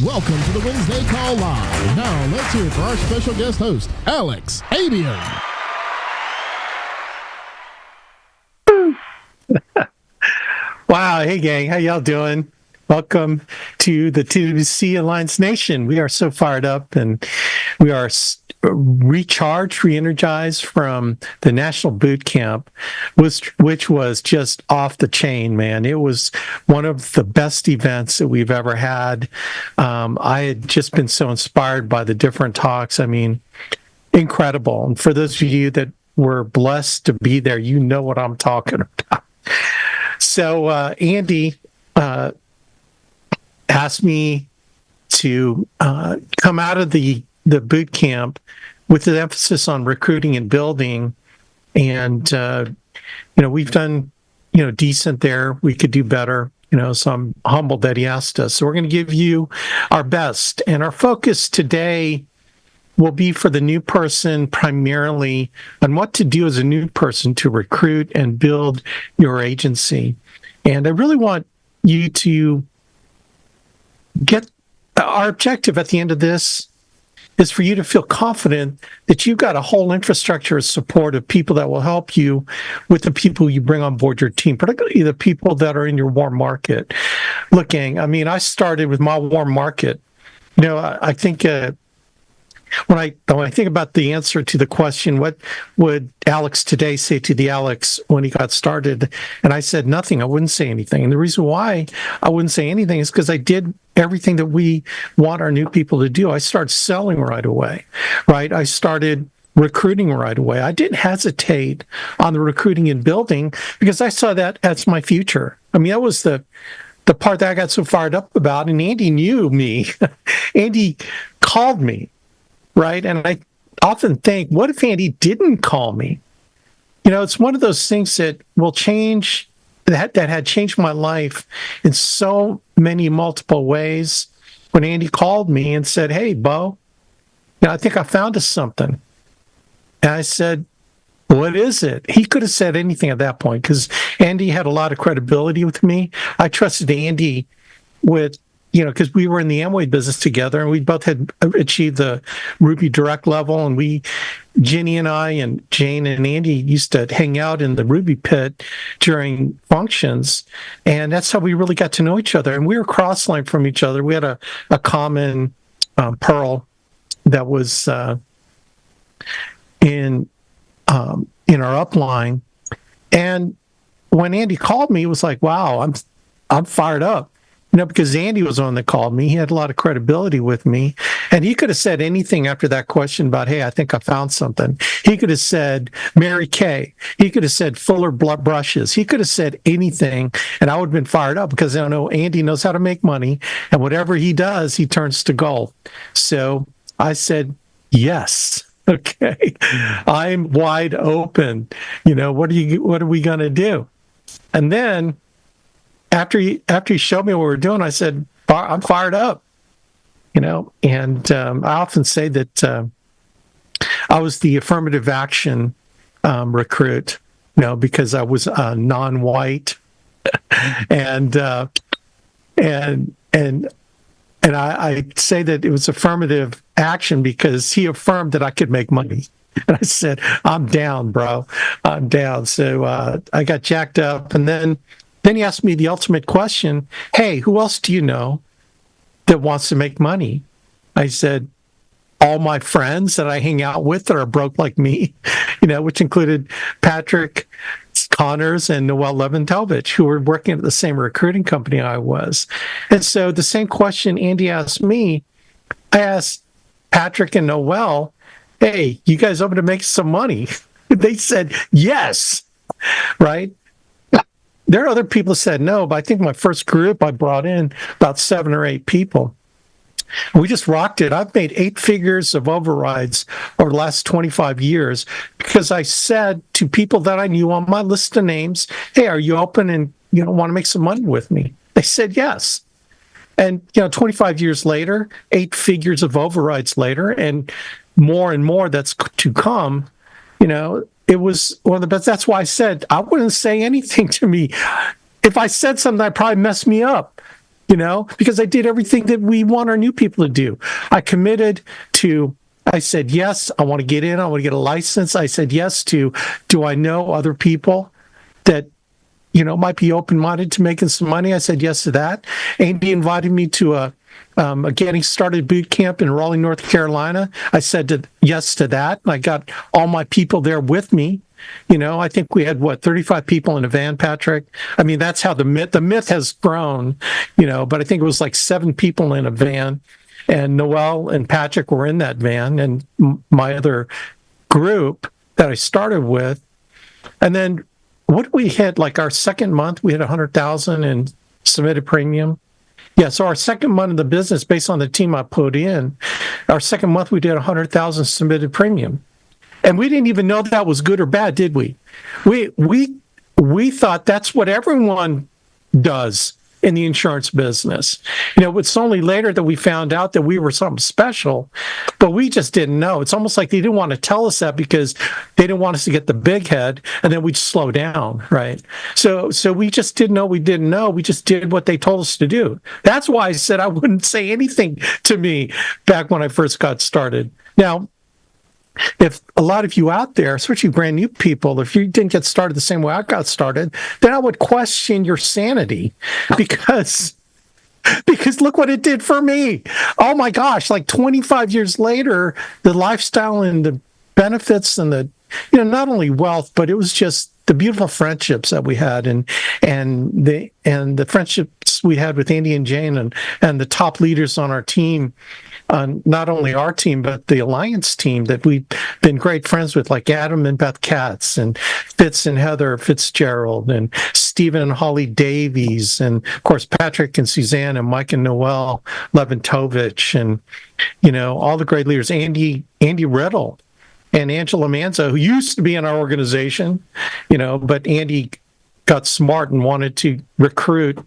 Welcome to the Wednesday Call Live. Now, let's hear it for our special guest host, Alex Abuyuan. Wow. Hey, gang. How y'all doing? Welcome to the TWC Alliance Nation. We are so fired up and we are recharged, re-energized from the National Boot Camp, which was just off the chain, man. It was one of the best events that we've ever had. I had just been so inspired by the different talks. I mean, incredible. And for those of you that were blessed to be there, you know what I'm talking about. So Andy asked me to come out of the boot camp with an emphasis on recruiting and building. And, we've done, decent there. We could do better, so I'm humbled that he asked us. So we're going to give you our best. And our focus today will be for the new person primarily on what to do as a new person to recruit and build your agency. And I really want you to get our objective at the end of this is for you to feel confident that you've got a whole infrastructure of support of people that will help you with the people you bring on board your team, particularly the people that are in your warm market. Look, gang, I mean, I started with my warm market. I think when I think about the answer to the question, what would Alex today say to the Alex when he got started? And I said nothing. I wouldn't say anything. And the reason why I wouldn't say anything is because I did everything that we want our new people to do. I started selling right away, right? I started recruiting right away. I didn't hesitate on the recruiting and building because I saw that as my future. I mean, that was the part that I got so fired up about. And Andy knew me. Andy called me. Right. And I often think, what if Andy didn't call me? It's one of those things that will change, that had changed my life in so many multiple ways. When Andy called me and said, "Hey, Bo, I think I found us something." And I said, "What is it?" He could have said anything at that point because Andy had a lot of credibility with me. I trusted Andy with because we were in the Amway business together and we both had achieved the Ruby Direct level. And Ginny and I and Jane and Andy used to hang out in the Ruby pit during functions. And that's how we really got to know each other. And we were cross-line from each other. We had a common Pearl that was in our upline. And when Andy called me, it was like, wow, I'm fired up. Because Andy was on that called me. He had a lot of credibility with me. And he could have said anything after that question about, "Hey, I think I found something." He could have said Mary Kay. He could have said Fuller brushes. He could have said anything. And I would have been fired up because I know Andy knows how to make money. And whatever he does, he turns to gold. So I said, yes. Okay. I'm wide open. What are we going to do? And then after he showed me what we were doing, I said, "I'm fired up," and I often say that I was the affirmative action recruit, because I was non-white, and I say that it was affirmative action because he affirmed that I could make money. And I said, "I'm down, bro. I'm down." So I got jacked up, and then he asked me the ultimate question, "Hey, who else do you know that wants to make money?" I said, "All my friends that I hang out with that are broke like me," which included Patrick Connors and Noel Levin-Telvich, who were working at the same recruiting company I was. And so the same question Andy asked me, I asked Patrick and Noel, "Hey, you guys open to make some money?" They said, "Yes." Right? There are other people who said no, but I think my first group I brought in about 7 or 8 people. We just rocked it. I've made 8 figures of overrides over the last 25 years because I said to people that I knew on my list of names, "Hey, are you open and want to make some money with me?" They said yes. And 25 years later, 8 figures of overrides later, and more that's to come, it was one of the best. That's why I said I wouldn't say anything to me. If I said something, I'd probably mess me up. because I did everything that we want our new people to do. I said, yes, I want to get in. I want to get a license. I said, yes to, do I know other people that, might be open-minded to making some money? I said yes to that. Andy invited me to a getting started boot camp in Raleigh, North Carolina. I said yes to that. And I got all my people there with me. I think we had 35 people in a van, Patrick. I mean, that's how the myth has grown, but I think it was like 7 people in a van, and Noel and Patrick were in that van, and my other group that I started with. And then what we had, like our second month, we had 100,000 in submitted premium. Yeah, so our second month of the business, based on the team I put in, our second month we did 100,000 submitted premium. And we didn't even know that was good or bad, did we? We thought that's what everyone does in the insurance business. It's only later that we found out that we were something special, but we just didn't know. It's almost like they didn't want to tell us that because they didn't want us to get the big head, and then we'd slow down, right? So we just didn't know we didn't know. We just did what they told us to do. That's why I said I wouldn't say anything to me back when I first got started. Now, if a lot of you out there, especially brand new people, if you didn't get started the same way I got started, then I would question your sanity because look what it did for me. Oh my gosh, like 25 years later, the lifestyle and the benefits and the, not only wealth, but it was just the beautiful friendships that we had and the friendships we had with Andy and Jane and the top leaders on our team. Not only our team, but the Alliance team that we've been great friends with, like Adam and Beth Katz and Fitz and Heather Fitzgerald and Stephen and Holly Davies, and of course Patrick and Suzanne and Mike and Noel Leventovich, and all the great leaders, Andy Riddle and Angela Manzo, who used to be in our organization, but Andy got smart and wanted to recruit,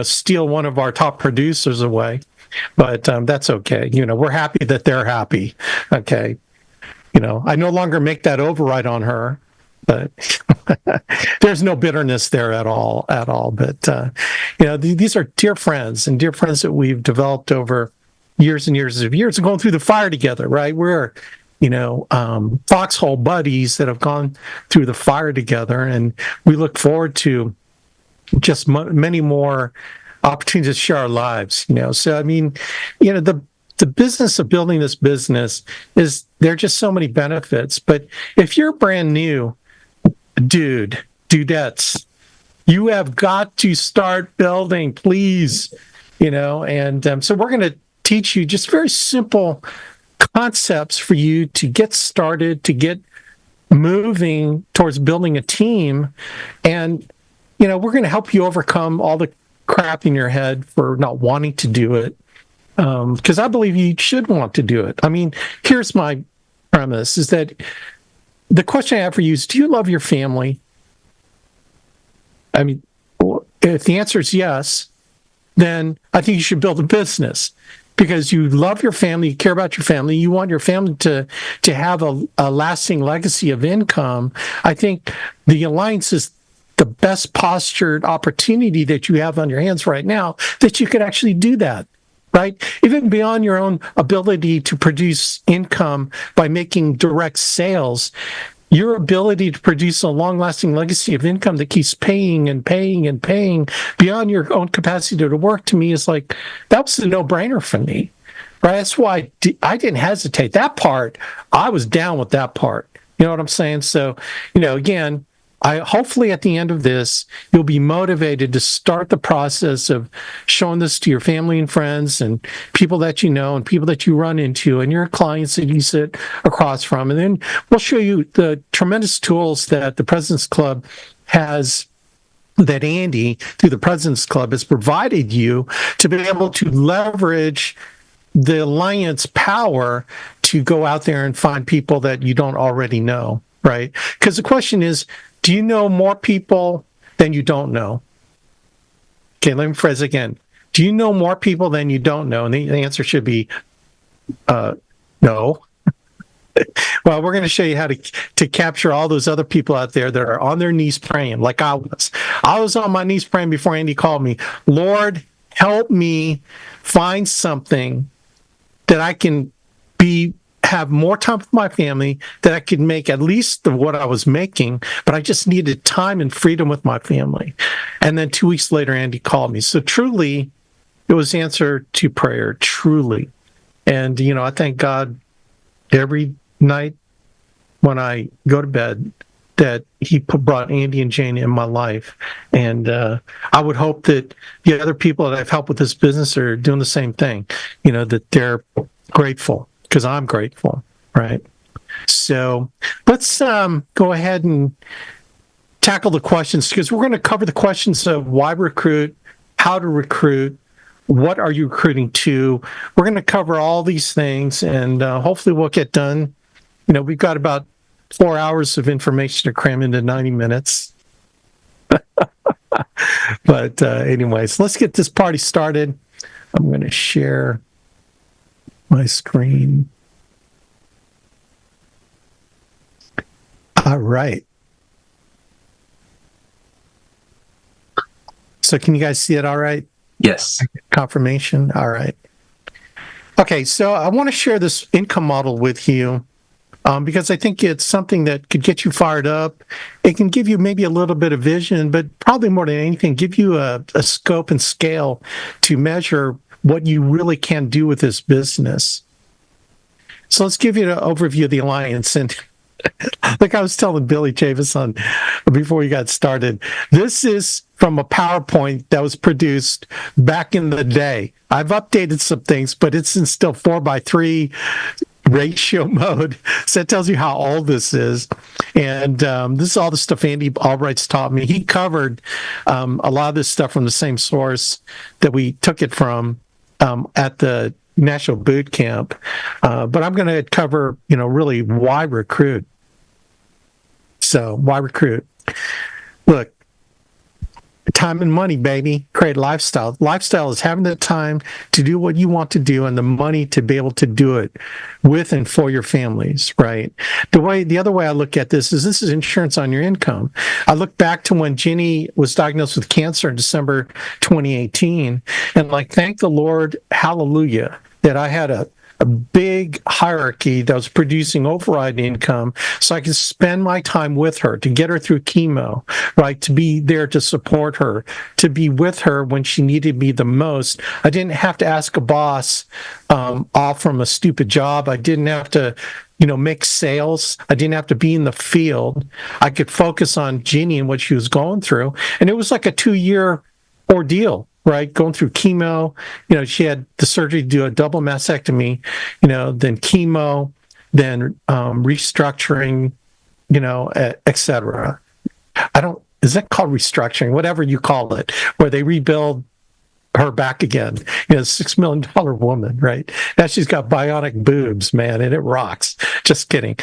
steal one of our top producers away. But that's okay. We're happy that they're happy. Okay. I no longer make that override on her, but there's no bitterness there at all. But, these are dear friends that we've developed over years and years of going through the fire together, right? We're, foxhole buddies that have gone through the fire together, and we look forward to just many more opportunities to share our lives, So, I mean, the business of building this business is, there are just so many benefits. But if you're brand new, dudettes, you have got to start building, please, and so we're going to teach you just very simple concepts for you to get started, to get moving towards building a team. And, we're going to help you overcome all the crap in your head for not wanting to do it, because I believe you should want to do it. I mean, here's my premise, is that the question I have for you is, do you love your family? I mean, if the answer is yes, then I think you should build a business, because you love your family, you care about your family, you want your family to have a lasting legacy of income. I think the Alliance is the best postured opportunity that you have on your hands right now, that you could actually do that, right? Even beyond your own ability to produce income by making direct sales, your ability to produce a long-lasting legacy of income that keeps paying and paying and paying beyond your own capacity to work, to me, is like, that was a no-brainer for me, right? That's why I didn't hesitate. That part, I was down with that part. You know what I'm saying? So, again, hopefully at the end of this, you'll be motivated to start the process of showing this to your family and friends and people that you know and people that you run into and your clients that you sit across from. And then we'll show you the tremendous tools that the President's Club has, that Andy, through the President's Club, has provided you to be able to leverage the Alliance power to go out there and find people that you don't already know, right? Because the question is, do you know more people than you don't know? Okay, let me phrase it again. Do you know more people than you don't know? And the answer should be no. Well, we're going to show you how to capture all those other people out there that are on their knees praying, like I was. I was on my knees praying before Andy called me. Lord, help me find something that I can have more time with my family, that I could make at least what I was making, but I just needed time and freedom with my family. And then 2 weeks later, Andy called me. So truly, it was answer to prayer, truly. And, I thank God every night when I go to bed that he brought Andy and Jane in my life. And I would hope that the other people that I've helped with this business are doing the same thing, that they're grateful, because I'm grateful, right? So let's go ahead and tackle the questions, because we're going to cover the questions of why recruit, how to recruit, what are you recruiting to. We're going to cover all these things, and hopefully we'll get done. We've got about 4 hours of information to cram into 90 minutes. But anyways, let's get this party started. I'm going to share my screen. All right. So can you guys see it all right? Yes. Confirmation. All right. Okay, so I want to share this income model with you because I think it's something that could get you fired up. It can give you maybe a little bit of vision, but probably more than anything, give you a scope and scale to measure what you really can do with this business. So let's give you an overview of the alliance. And like I was telling Billy Javison before we got started, this is from a PowerPoint that was produced back in the day. I've updated some things, but it's in still 4:3 ratio mode. So that tells you how old this is. And this is all the stuff Andy Albright's taught me. He covered a lot of this stuff from the same source that we took it from at the National Boot Camp. But I'm going to cover, really why recruit. So why recruit? Look, time and money, baby. Create lifestyle. Lifestyle is having the time to do what you want to do and the money to be able to do it with and for your families, right? The other way I look at this is insurance on your income. I look back to when Jenny was diagnosed with cancer in December 2018, and thank the Lord, hallelujah, that I had a big hierarchy that was producing override income so I could spend my time with her, to get her through chemo, right? To be there to support her, to be with her when she needed me the most. I didn't have to ask a boss off from a stupid job. I didn't have to, make sales. I didn't have to be in the field. I could focus on Jeannie and what she was going through. And it was like a 2-year ordeal, right? Going through chemo, she had the surgery to do a double mastectomy, then chemo, then restructuring, et cetera. Is that called restructuring? Whatever you call it, where they rebuild her back again. $6 million woman, right? Now she's got bionic boobs, man, and it rocks. Just kidding.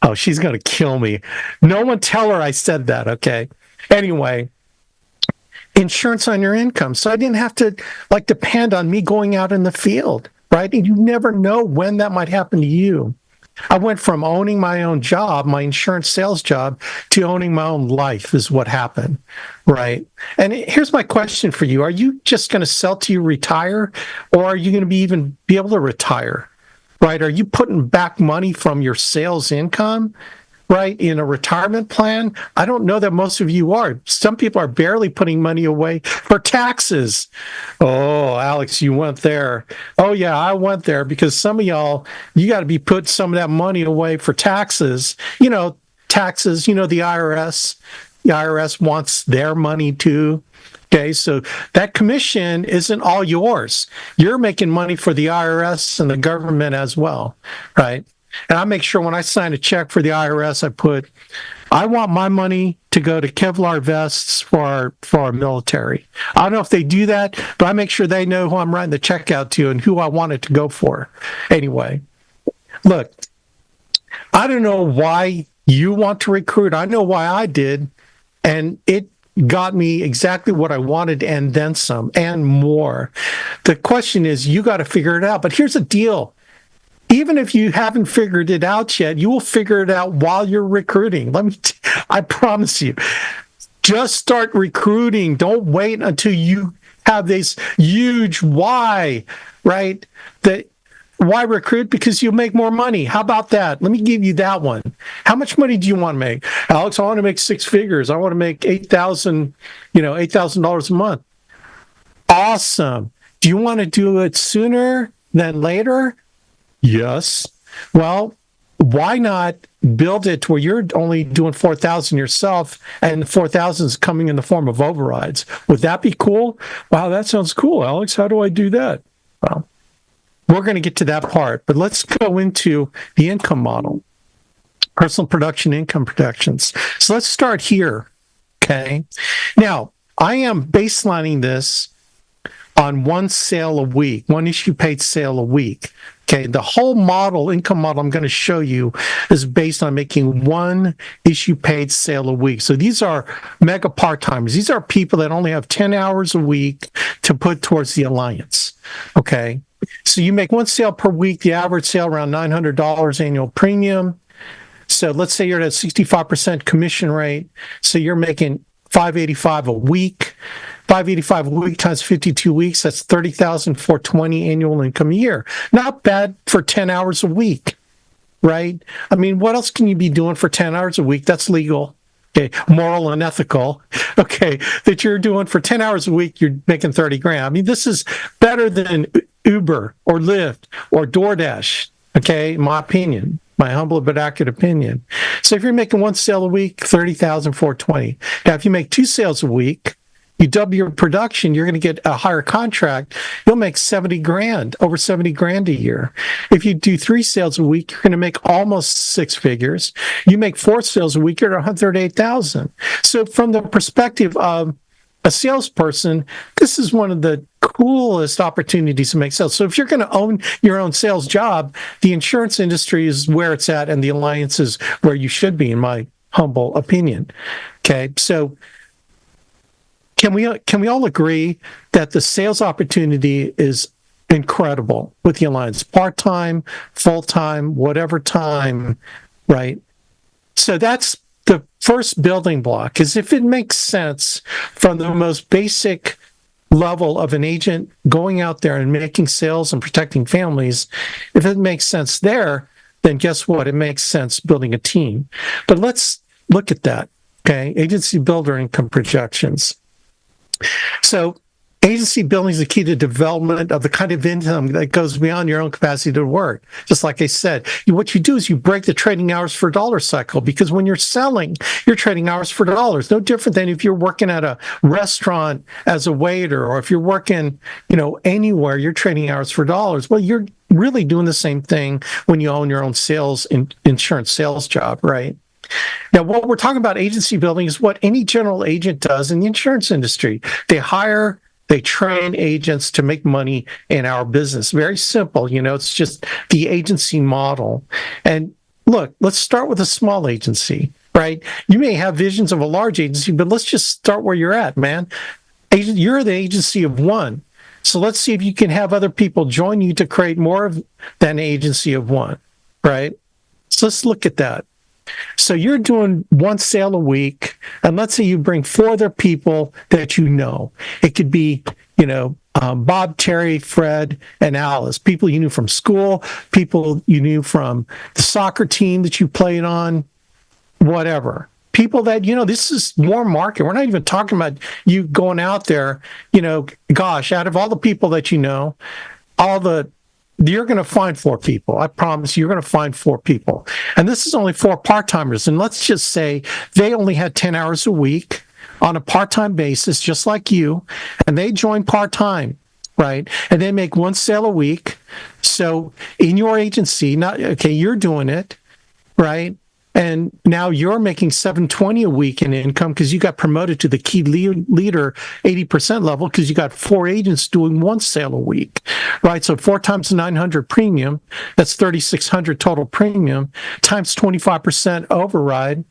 Oh, she's going to kill me. No one tell her I said that, okay? Anyway, insurance on your income. So I didn't have to depend on me going out in the field, right? And you never know when that might happen to you. I went from owning my own job, my insurance sales job, to owning my own life is what happened, right? And here's my question for you. Are you just going to sell till you retire, or are you going to be able to retire, right? Are you putting back money from your sales income, right, in a retirement plan? I don't know that most of you are. Some people are barely putting money away for taxes. Oh, Alex, you went there. Oh, yeah, I went there because some of y'all, you got to be put some of that money away for taxes. Taxes, the IRS. The IRS wants their money too. Okay, so that commission isn't all yours. You're making money for the IRS and the government as well, right? And I make sure when I sign a check for the IRS, I want my money to go to Kevlar vests for our military. I don't know if they do that, but I make sure they know who I'm writing the check out to and who I want it to go for. Anyway, look, I don't know why you want to recruit. I know why I did, and it got me exactly what I wanted and then some and more. The question is, you got to figure it out. But here's the deal. Even if you haven't figured it out yet, you will figure it out while you're recruiting. I promise you. Just start recruiting. Don't wait until you have this huge why, right? Why recruit? Because you make more money. How about that? Let me give you that one. How much money do you want to make? Alex, I want to make six figures. I want to make $8,000 a month. Awesome. Do you want to do it sooner than later? Yes. Well, why not build it where you're only doing 4,000 yourself and the 4,000 is coming in the form of overrides? Would that be cool? Wow, that sounds cool, Alex. How do I do that? Well, we're going to get to that part, but let's go into the income model, personal production income projections. So let's start here, okay? Now, I am baselining this on one sale a week, one issue paid sale a week. Okay, the whole model, income model I'm going to show you is based on making one issue paid sale a week. So these are mega part-timers. These are people that only have 10 hours a week to put towards the alliance. Okay, so you make one sale per week, the average sale around $900 annual premium. So let's say you're at a 65% commission rate. So you're making $585 a week. $585 a week times 52 weeks, that's $30,420 annual income a year. Not bad for 10 hours a week, right? I mean, what else can you be doing for 10 hours a week? That's legal, okay, moral and ethical, okay, that you're doing for 10 hours a week, you're making 30 grand. I mean, this is better than Uber or Lyft or DoorDash, okay, in my opinion. My humble but accurate opinion. So if you're making one sale a week, $30,420. Now, if you make two sales a week, you double your production, you're going to get a higher contract. You'll make 70 grand, over 70 grand a year. If you do three sales a week, you're going to make almost six figures. You make four sales a week, you're at 138,000. So from the perspective of a salesperson, this is one of the coolest opportunities to make sales. So if you're going to own your own sales job, the insurance industry is where it's at, and the alliance is where you should be, in my humble opinion. Okay, so can we all agree that the sales opportunity is incredible with the alliance? Part-time, full-time, whatever time, right? So that's the first building block, is if it makes sense from the most basic level of an agent going out there and making sales and protecting families, if it makes sense there, then guess what? It makes sense building a team. But let's look at that, okay? Agency builder income projections. So agency building is the key to development of the kind of income that goes beyond your own capacity to work. Just like I said, what you do is you break the trading hours for dollar cycle, because when you're selling, you're trading hours for dollars. No different than if you're working at a restaurant as a waiter, or if you're working, anywhere, you're trading hours for dollars. Well, you're really doing the same thing when you own your own sales and insurance sales job, right? Now, what we're talking about agency building is what any general agent does in the insurance industry. They train agents to make money in our business. Very simple, it's just the agency model. And look, let's start with a small agency, right? You may have visions of a large agency, but let's just start where you're at, man. You're the agency of one. So let's see if you can have other people join you to create more than an agency of one, right? So let's look at that. So you're doing one sale a week, and let's say you bring four other people that you know. It could be, Bob, Terry, Fred, and Alice, people you knew from school, people you knew from the soccer team that you played on, whatever. People that, this is warm market. We're not even talking about you going out there, gosh, out of all the people that you know, you're going to find four people. I promise you're going to find four people. And this is only four part-timers. And let's just say they only had 10 hours a week on a part-time basis, just like you. And they join part-time, right? And they make one sale a week. So in your agency, you're doing it, right? And now you're making $720 a week in income because you got promoted to the key leader 80% level because you got four agents doing one sale a week, right? So 4 times 900 premium, that's 3,600 total premium, times 25% override.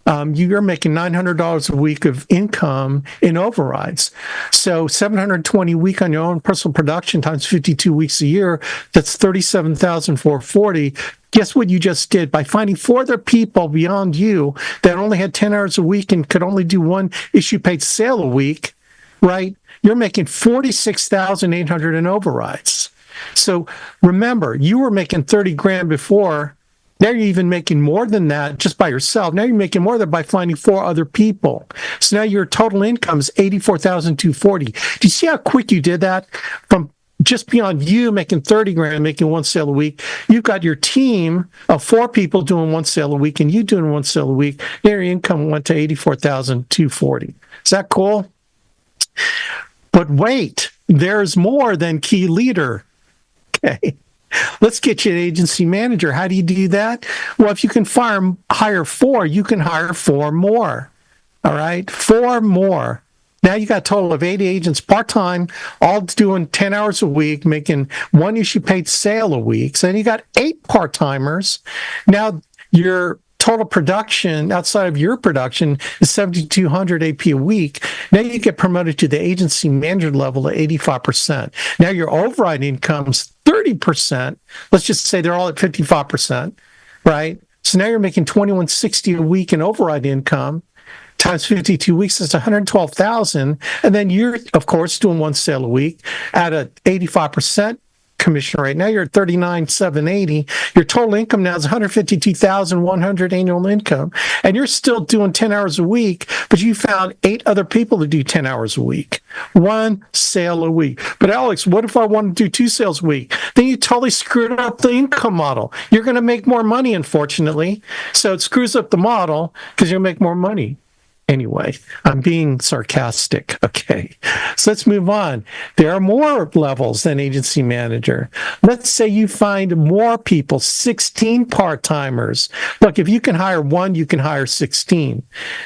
You're making $900 a week of income in overrides. So $720 a week on your own personal production times 52 weeks a year, that's $37,440. Guess what you just did? By finding four other people beyond you that only had 10 hours a week and could only do one issue paid sale a week, right? You're making 46,800 in overrides. So remember, you were making 30 grand before. Now you're even making more than that just by yourself. Now you're making more than by finding 4 other people. So now your total income is 84,240. Do you see how quick you did that? From just beyond you making 30 grand, making 1 sale a week, you've got your team of 4 people doing 1 sale a week and you doing 1 sale a week. Now your income went to 84,240. Is that cool? But wait, there's more than key leader. Okay. Let's get you an agency manager. How do you do that? Well, if you can hire 4, you can hire 4 more. All right? 4 more. Now you got a total of 80 agents part-time, all doing 10 hours a week, making 1 issue paid sale a week. So then you got 8 part-timers. Now your total production outside of your production is 7,200 AP a week. Now you get promoted to the agency manager level at 85%. Now your override income's 30%. Let's just say they're all at 55%, right? So now you're making 2,160 a week in override income. Times 52 weeks is 112,000. And then you're, of course, doing 1 sale a week at a 85% commission rate. Now you're at 39,780. Your total income now is 152,100 annual income. And you're still doing 10 hours a week, but you found 8 other people to do 10 hours a week. 1 sale a week. But Alex, what if I want to do 2 sales a week? Then you totally screwed up the income model. You're going to make more money, unfortunately. So it screws up the model because you'll make more money. Anyway, I'm being sarcastic. Okay, so let's move on. There are more levels than agency manager. Let's say you find more people, 16 part-timers. Look, if you can hire 1, you can hire 16.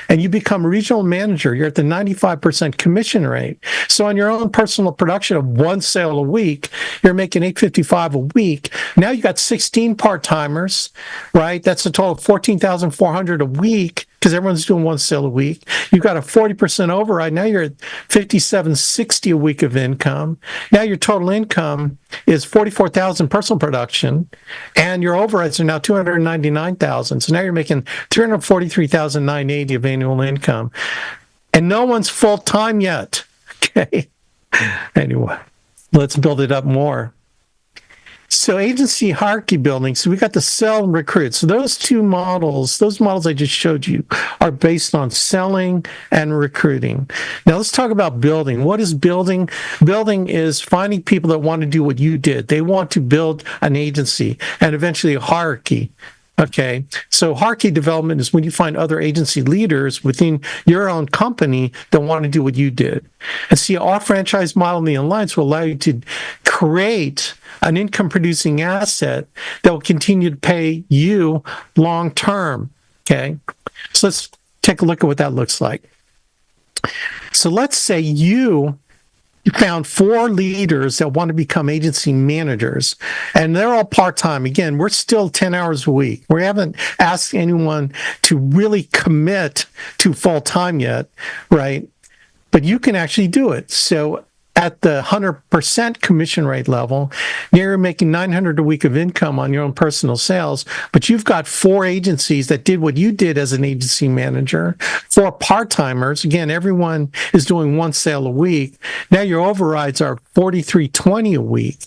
And you become regional manager, you're at the 95% commission rate. So on your own personal production of 1 sale a week, you're making $855 a week. Now you got 16 part-timers, right? That's a total of $14,400 a week, because everyone's doing 1 sale a week. You've got a 40% override. Now you're at $5,760 a week of income. Now your total income is $44,000 personal production, and your overrides are now $299,000. So now you're making $343,980 of annual income, and no one's full time yet. Okay. Anyway, let's build it up more. So agency hierarchy building, so we got the sell and recruit. So those models I just showed you are based on selling and recruiting. Now let's talk about building. What is building? Building is finding people that want to do what you did. They want to build an agency and eventually a hierarchy. Okay, so hierarchy development is when you find other agency leaders within your own company that want to do what you did. And see, our franchise model in the alliance will allow you to create an income-producing asset that will continue to pay you long-term. Okay, so let's take a look at what that looks like. So let's say you found 4 leaders that want to become agency managers, and they're all part-time. Again, we're still 10 hours a week. We haven't asked anyone to really commit to full-time yet, right? But you can actually do it. So at the 100% commission rate level, you're making $900 a week of income on your own personal sales, but you've got 4 agencies that did what you did as an agency manager, 4 part-timers. Again, everyone is doing 1 sale a week. Now your overrides are $43.20 a week,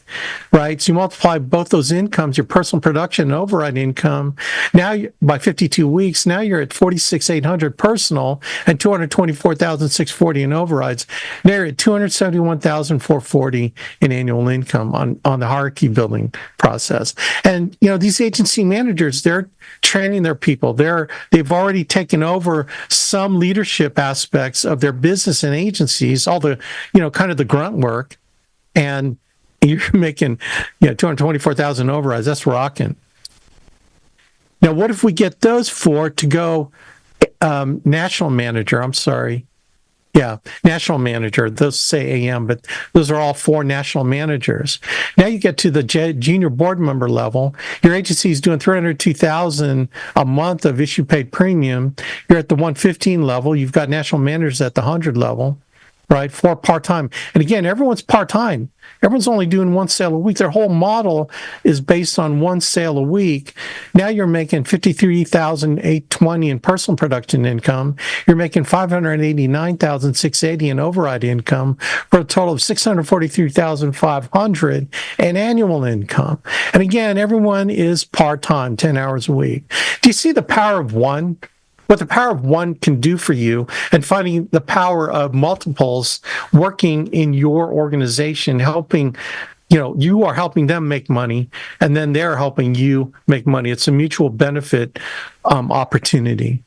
right? So you multiply both those incomes, your personal production and override income. Now by 52 weeks, now you're at $46,800 personal and $224,640 in overrides. Now you're at $271,440 in annual income on the hierarchy building process. And these agency managers, they're training their people. They've already taken over some leadership aspects of their business and agencies, all the kind of the grunt work, and you're making $224,000 overrides. That's rocking. Now, what if we get those 4 to go national manager? I'm sorry. Yeah, national manager. Those say AM, but those are all 4 national managers. Now you get to the junior board member level. Your agency is doing $302,000 a month of issue paid premium. You're at the 115 level. You've got national managers at the 100 level. right? For part-time. And again, everyone's part-time. Everyone's only doing one sale a week. Their whole model is based on one sale a week. Now you're making $53,820 in personal production income. You're making $589,680 in override income for a total of $643,500 in annual income. And again, everyone is part-time, 10 hours a week. Do you see the power of one? What the power of one can do for you, and finding the power of multiples working in your organization, helping, you are helping them make money, and then they're helping you make money. It's a mutual benefit opportunity.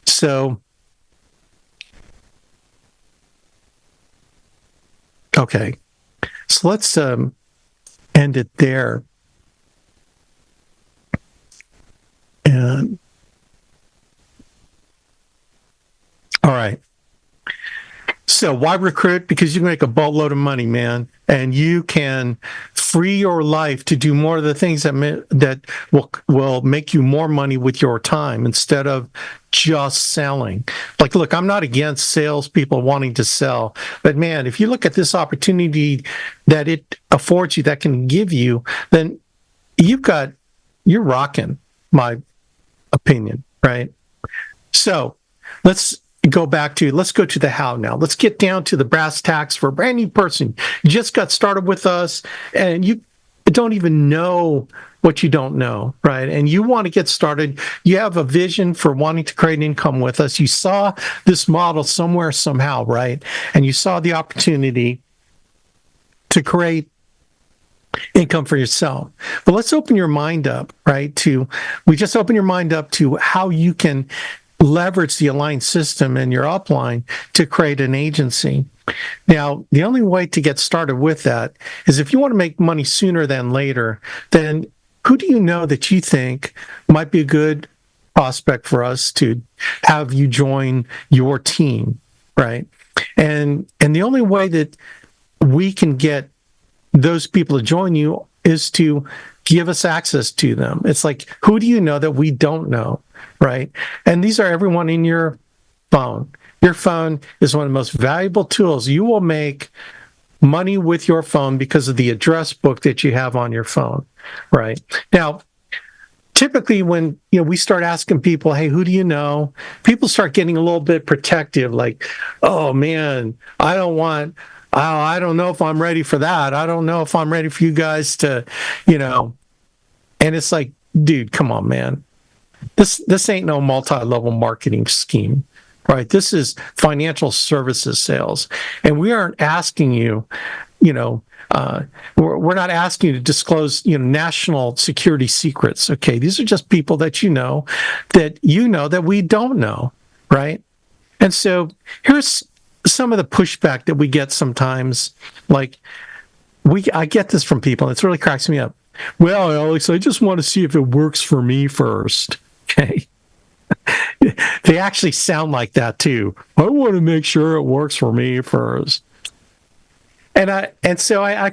So, okay. So let's end it there. And all right. So why recruit? Because you can make a boatload of money, man, and you can free your life to do more of the things that will make you more money with your time instead of just selling. Like, look, I'm not against salespeople wanting to sell, but man, if you look at this opportunity that it affords you, that can give you, then you're rocking, my opinion, right? So let's go to the how now. Let's get down to the brass tacks for a brand new person. You just got started with us and you don't even know what you don't know, right? And you want to get started. You have a vision for wanting to create income with us. You saw this model somewhere, somehow, right? And you saw the opportunity to create income for yourself. But let's open your mind up, right? We just open your mind up to how you can leverage the Align system and your upline to create an agency. Now, the only way to get started with that is if you want to make money sooner than later, then who do you know that you think might be a good prospect for us to have you join your team, right? And the only way that we can get those people to join you is to give us access to them. It's like, who do you know that we don't know, right? And these are everyone in your phone. Your phone is one of the most valuable tools. You will make money with your phone because of the address book that you have on your phone, right? Now, typically when we start asking people, hey, who do you know? People start getting a little bit protective, like, oh man, I don't know if I'm ready for that. I don't know if I'm ready for you guys to, and it's like, dude, come on, man. This ain't no multi-level marketing scheme, right? This is financial services sales. And we aren't asking you, we're not asking you to disclose, national security secrets. Okay. These are just people that that we don't know, right? And so here's some of the pushback that we get sometimes. Like, I get this from people, and it really cracks me up. Well, Alex, I just want to see if it works for me first. Okay. They actually sound like that too. I want to make sure it works for me first. And so I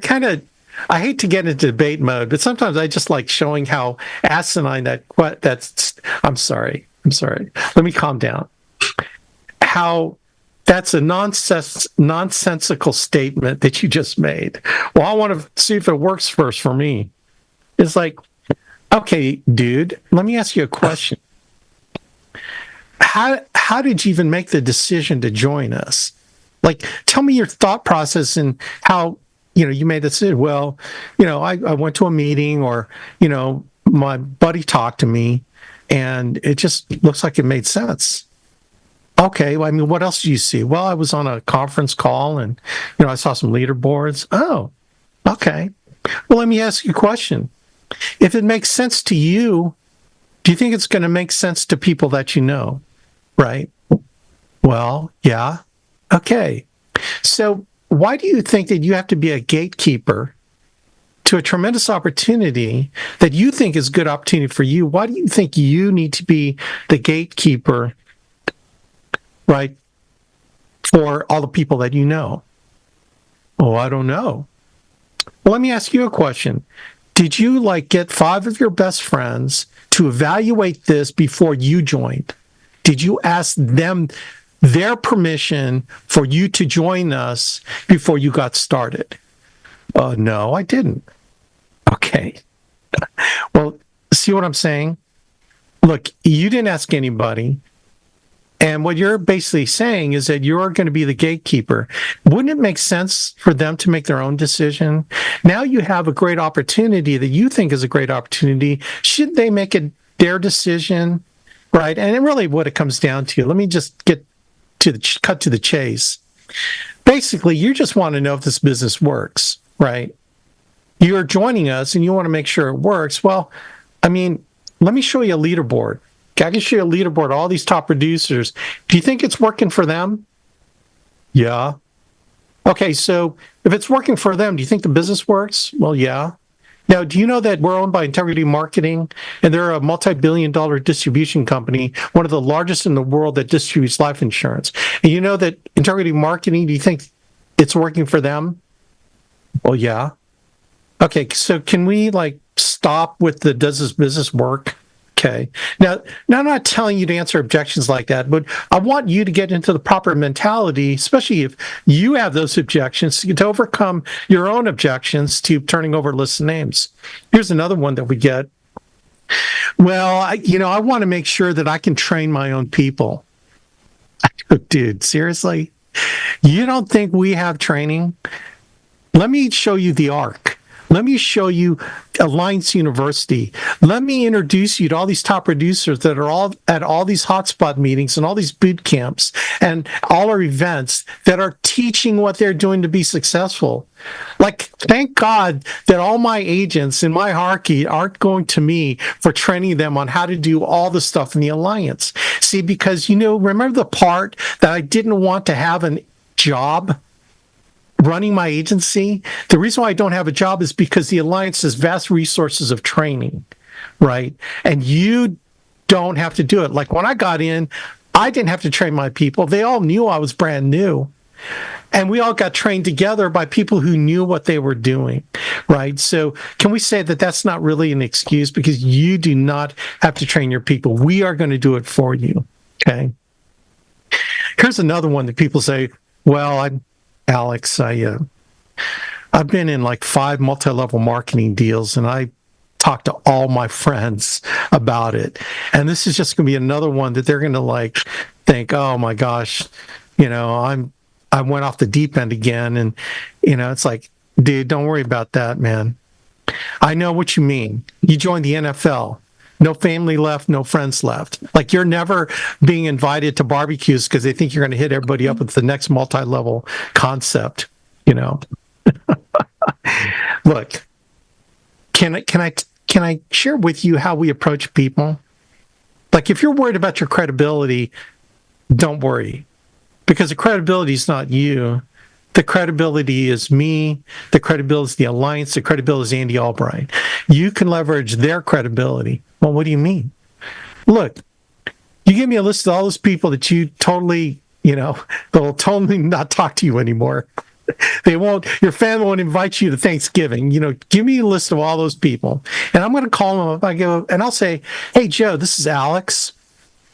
hate to get into debate mode, but sometimes I just like showing how asinine that's. I'm sorry. Let me calm down. How that's a nonsensical statement that you just made. Well, I want to see if it works first for me. It's like, okay, dude, let me ask you a question. How did you even make the decision to join us? Like, tell me your thought process and how, you made the decision. Well, I went to a meeting, or, my buddy talked to me and it just looks like it made sense. Okay, well, I mean, what else do you see? Well, I was on a conference call and, I saw some leaderboards. Oh, okay. Well, let me ask you a question. If it makes sense to you, do you think it's going to make sense to people that you know? Right? Well, yeah. Okay. So why do you think that you have to be a gatekeeper to a tremendous opportunity that you think is a good opportunity for you? Why do you think you need to be the gatekeeper, right, for all the people that you know? Oh, I don't know. Well, let me ask you a question. Did you get 5 of your best friends to evaluate this before you joined? Did you ask them their permission for you to join us before you got started? No, I didn't. Okay. Well, see what I'm saying? Look, you didn't ask anybody. And what you're basically saying is that you're going to be the gatekeeper. Wouldn't it make sense for them to make their own decision? Now you have a great opportunity that you think is a great opportunity. Should they make it their decision? Right? And really what it comes down to, let me just get to the cut to the chase. Basically, you just want to know if this business works, right? You're joining us and you want to make sure it works. Well, I mean, let me show you a leaderboard. I can show you a leaderboard, all these top producers. Do you think it's working for them? Yeah. Okay, so if it's working for them, do you think the business works? Well, yeah. Now, do you know that we're owned by Integrity Marketing, and they're a multi-billion-dollar distribution company, one of the largest in the world that distributes life insurance? And you know that Integrity Marketing, do you think it's working for them? Well, yeah. Okay, so can we stop with the does this business work? Okay. Now, I'm not telling you to answer objections like that, but I want you to get into the proper mentality, especially if you have those objections, to overcome your own objections to turning over lists of names. Here's another one that we get. Well, I want to make sure that I can train my own people. Dude, seriously? You don't think we have training? Let me show you the ARC. Let me show you Alliance University. Let me introduce you to all these top producers that are all at all these hotspot meetings and all these boot camps and all our events that are teaching what they're doing to be successful. Thank God that all my agents in my hierarchy aren't going to me for training them on how to do all the stuff in the Alliance. See, because, remember the part that I didn't want to have a job running my agency? The reason why I don't have a job is because the Alliance has vast resources of training, right? And you don't have to do it. Like when I got in, I didn't have to train my people. They all knew I was brand new. And we all got trained together by people who knew what they were doing, right? So can we say that that's not really an excuse, because you do not have to train your people? We are going to do it for you, okay? Here's another one that people say, well, Alex, I've been in 5 multi-level marketing deals, and I talked to all my friends about it. And this is just going to be another one that they're going to think, oh my gosh, I went off the deep end again. And, it's like, dude, don't worry about that, man. I know what you mean. You joined the NFL. No family left, no friends left. You're never being invited to barbecues because they think you're going to hit everybody up with the next multi-level concept, Look, can I share with you how we approach people? If you're worried about your credibility, don't worry, because the credibility is not you. The credibility is me. The credibility is the Alliance. The credibility is Andy Albright. You can leverage their credibility. Well, what do you mean? Look, you give me a list of all those people that you totally, they'll totally not talk to you anymore. They won't, your family won't invite you to Thanksgiving. Give me a list of all those people. And I'm going to call them up. I go, and I'll say, hey, Joe, this is Alex.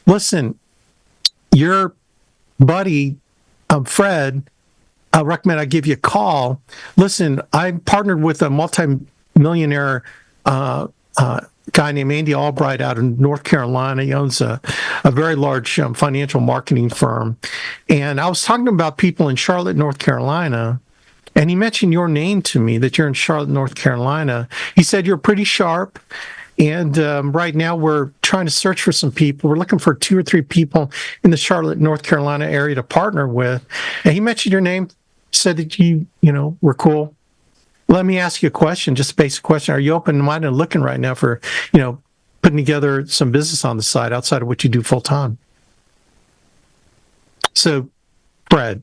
Listen, your buddy, Fred, I recommend I give you a call. Listen, I partnered with a multi-millionaire guy named Andy Albright out in North Carolina. He owns a very large financial marketing firm. And I was talking about people in Charlotte, North Carolina, and he mentioned your name to me, that you're in Charlotte, North Carolina. He said you're pretty sharp. And right now we're trying to search for some people. We're looking for 2 or 3 people in the Charlotte, North Carolina area to partner with. And he mentioned your name, said that you were cool. Let me ask you a question, just a basic question. Are you open-minded and looking right now for, putting together some business on the side outside of what you do full time? So, Fred,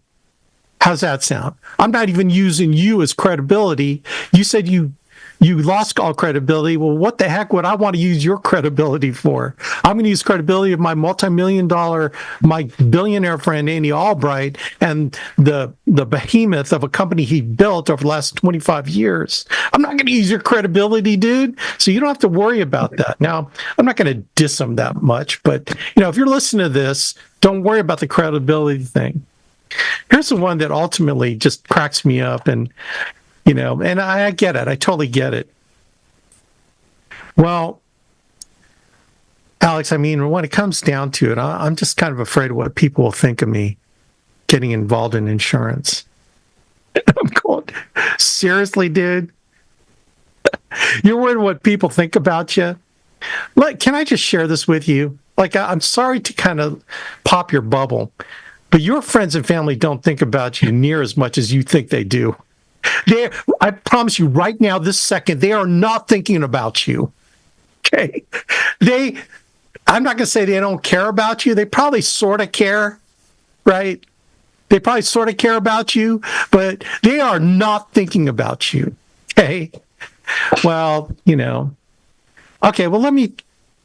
how's that sound? I'm not even using you as credibility. You said you you lost all credibility. Well, what the heck would I want to use your credibility for? I'm going to use credibility of my multi-million-dollar, my billionaire friend, Andy Albright, and the behemoth of a company he built over the last 25 years. I'm not going to use your credibility, dude. So you don't have to worry about that. Now, I'm not going to diss him that much, but if you're listening to this, don't worry about the credibility thing. Here's the one that ultimately just cracks me up, and and I get it. I totally get it. Well, Alex, I mean, when it comes down to it, I'm just kind of afraid of what people will think of me getting involved in insurance. I'm going, seriously, dude? You're worried what people think about you? Can I just share this with you? I'm sorry to kind of pop your bubble, but your friends and family don't think about you near as much as you think they do. I promise you right now, this second, they are not thinking about you. Okay? I'm not going to say they don't care about you. They probably sort of care, right? They probably sort of care about you, but they are not thinking about you. Okay? Well, okay, well, let me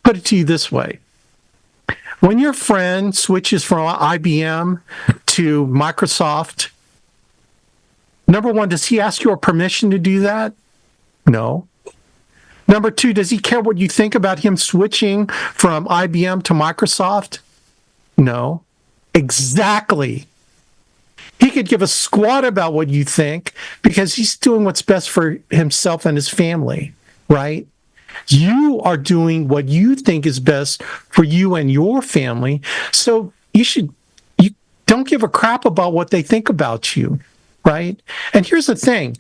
put it to you this way. When your friend switches from IBM to Microsoft, number one, does he ask your permission to do that? No. Number two, does he care what you think about him switching from IBM to Microsoft? No. Exactly. He could give a squat about what you think because he's doing what's best for himself and his family, right? You are doing what you think is best for you and your family. So you don't give a crap about what they think about you. Right? And here's the thing.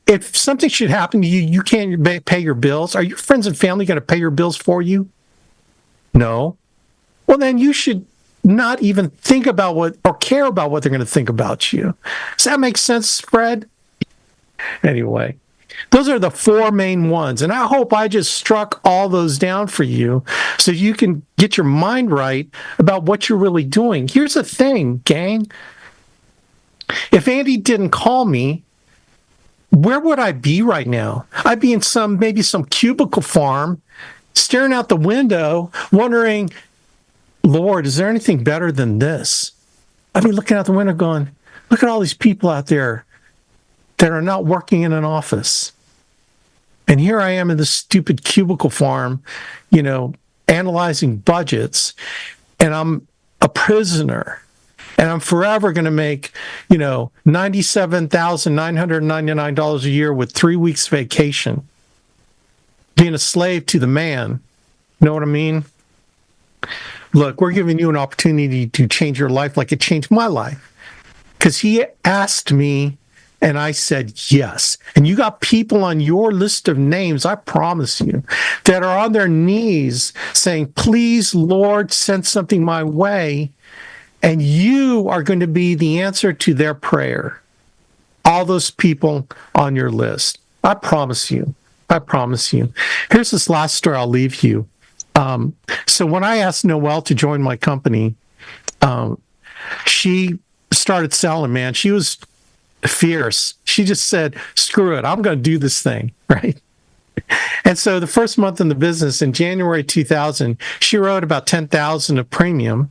If something should happen to you, you can't pay your bills. Are your friends and family going to pay your bills for you? No. Well, then you should not even think about or care about what they're going to think about you. Does that make sense, Fred? Anyway, those are the four main ones. And I hope I just struck all those down for you so you can get your mind right about what you're really doing. Here's the thing, gang. If Andy didn't call me, where would I be right now? I'd be in maybe some cubicle farm, staring out the window, wondering, Lord, is there anything better than this? I'd be looking out the window going, look at all these people out there that are not working in an office. And here I am in this stupid cubicle farm, analyzing budgets, and I'm a prisoner. And I'm forever going to make, $97,999 a year with 3 weeks vacation, being a slave to the man. You know what I mean? Look, we're giving you an opportunity to change your life like it changed my life. Because he asked me, and I said yes. And you got people on your list of names, I promise you, that are on their knees saying, please, Lord, send something my way. And you are going to be the answer to their prayer. All those people on your list. I promise you. I promise you. Here's this last story I'll leave you. So when I asked Noelle to join my company, she started selling, man. She was fierce. She just said, screw it. I'm going to do this thing, right? And so the first month in the business, in January 2000, she wrote about $10,000 of premium.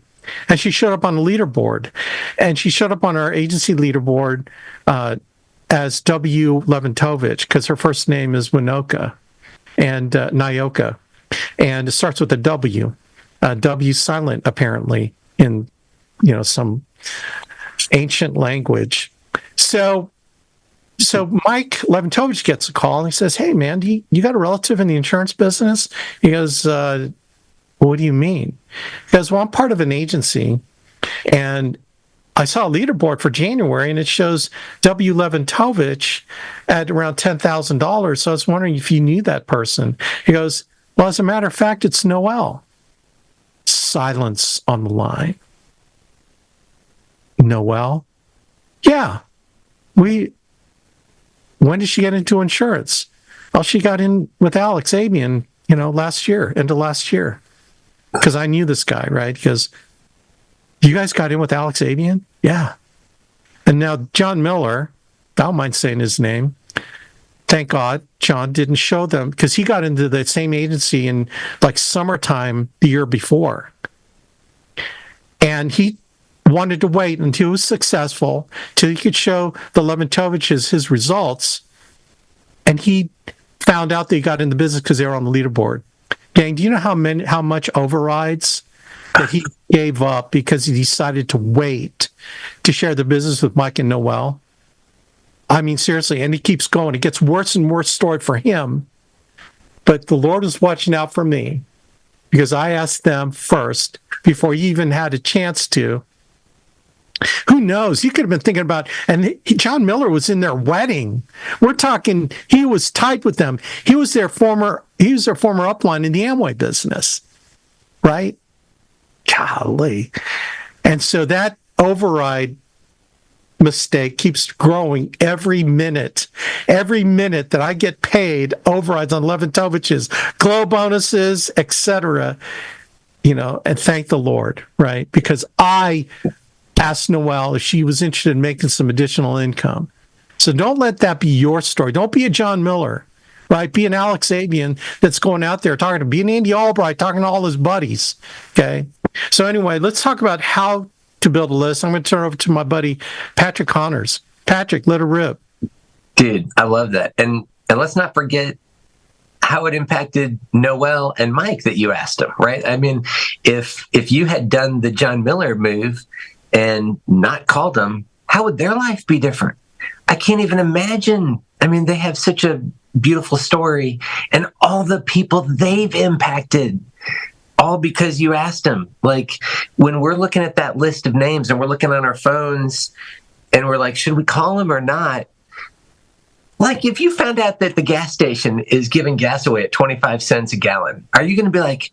And she showed up on the leaderboard, and she showed up on our agency leaderboard as W. Leventovich, because her first name is Winoka and Nyoka, and it starts with a W. W silent, apparently, in some ancient language. So Mike Leventovich gets a call, and he says, "Hey, man, you got a relative in the insurance business?" He goes, "What do you mean?" Because, well, I'm part of an agency, and I saw a leaderboard for January, and it shows W. Leventovich at around $10,000. So I was wondering if you knew that person. He goes, "Well, as a matter of fact, it's Noelle." Silence on the line. Noelle? Yeah. When did she get into insurance? Well, she got in with Alex Abuyuan, last year, end of last year. Because I knew this guy, right? Because you guys got in with Alex Abuyuan? Yeah. And now John Miller, I don't mind saying his name, thank God John didn't show them, because he got into the same agency in like summertime the year before. And he wanted to wait until he was successful, till he could show the Leventoviches his results. And he found out that he got in the business because they were on the leaderboard. Gang, do you know how much overrides that he gave up because he decided to wait to share the business with Mike and Noel? I mean, seriously, and he keeps going. It gets worse and worse story for him. But the Lord is watching out for me, because I asked them first before he even had a chance to. Who knows? He could have been thinking about, and John Miller was in their wedding. We're talking, he was tight with them. He was their former upline in the Amway business, right? Golly. And so that override mistake keeps growing every minute. Every minute that I get paid overrides on Leventovich's, glow bonuses, etc. And thank the Lord, right? Because I asked Noelle if she was interested in making some additional income. So don't let that be your story. Don't be a John Miller, right? Be an Alex Abian that's going out there be an Andy Albright talking to all his buddies, okay? So anyway, let's talk about how to build a list. I'm going to turn it over to my buddy, Patrick Connors. Patrick, let her rip. Dude, I love that. And let's not forget how it impacted Noel and Mike that you asked them, right? I mean, if you had done the John Miller move and not called them, how would their life be different? I can't even imagine. I mean, they have such a beautiful story, and all the people they've impacted, all because you asked them. Like, when we're looking at that list of names and we're looking on our phones and we're like, should we call them or not? Like, if you found out that the gas station is giving gas away at 25 cents a gallon, are you going to be like,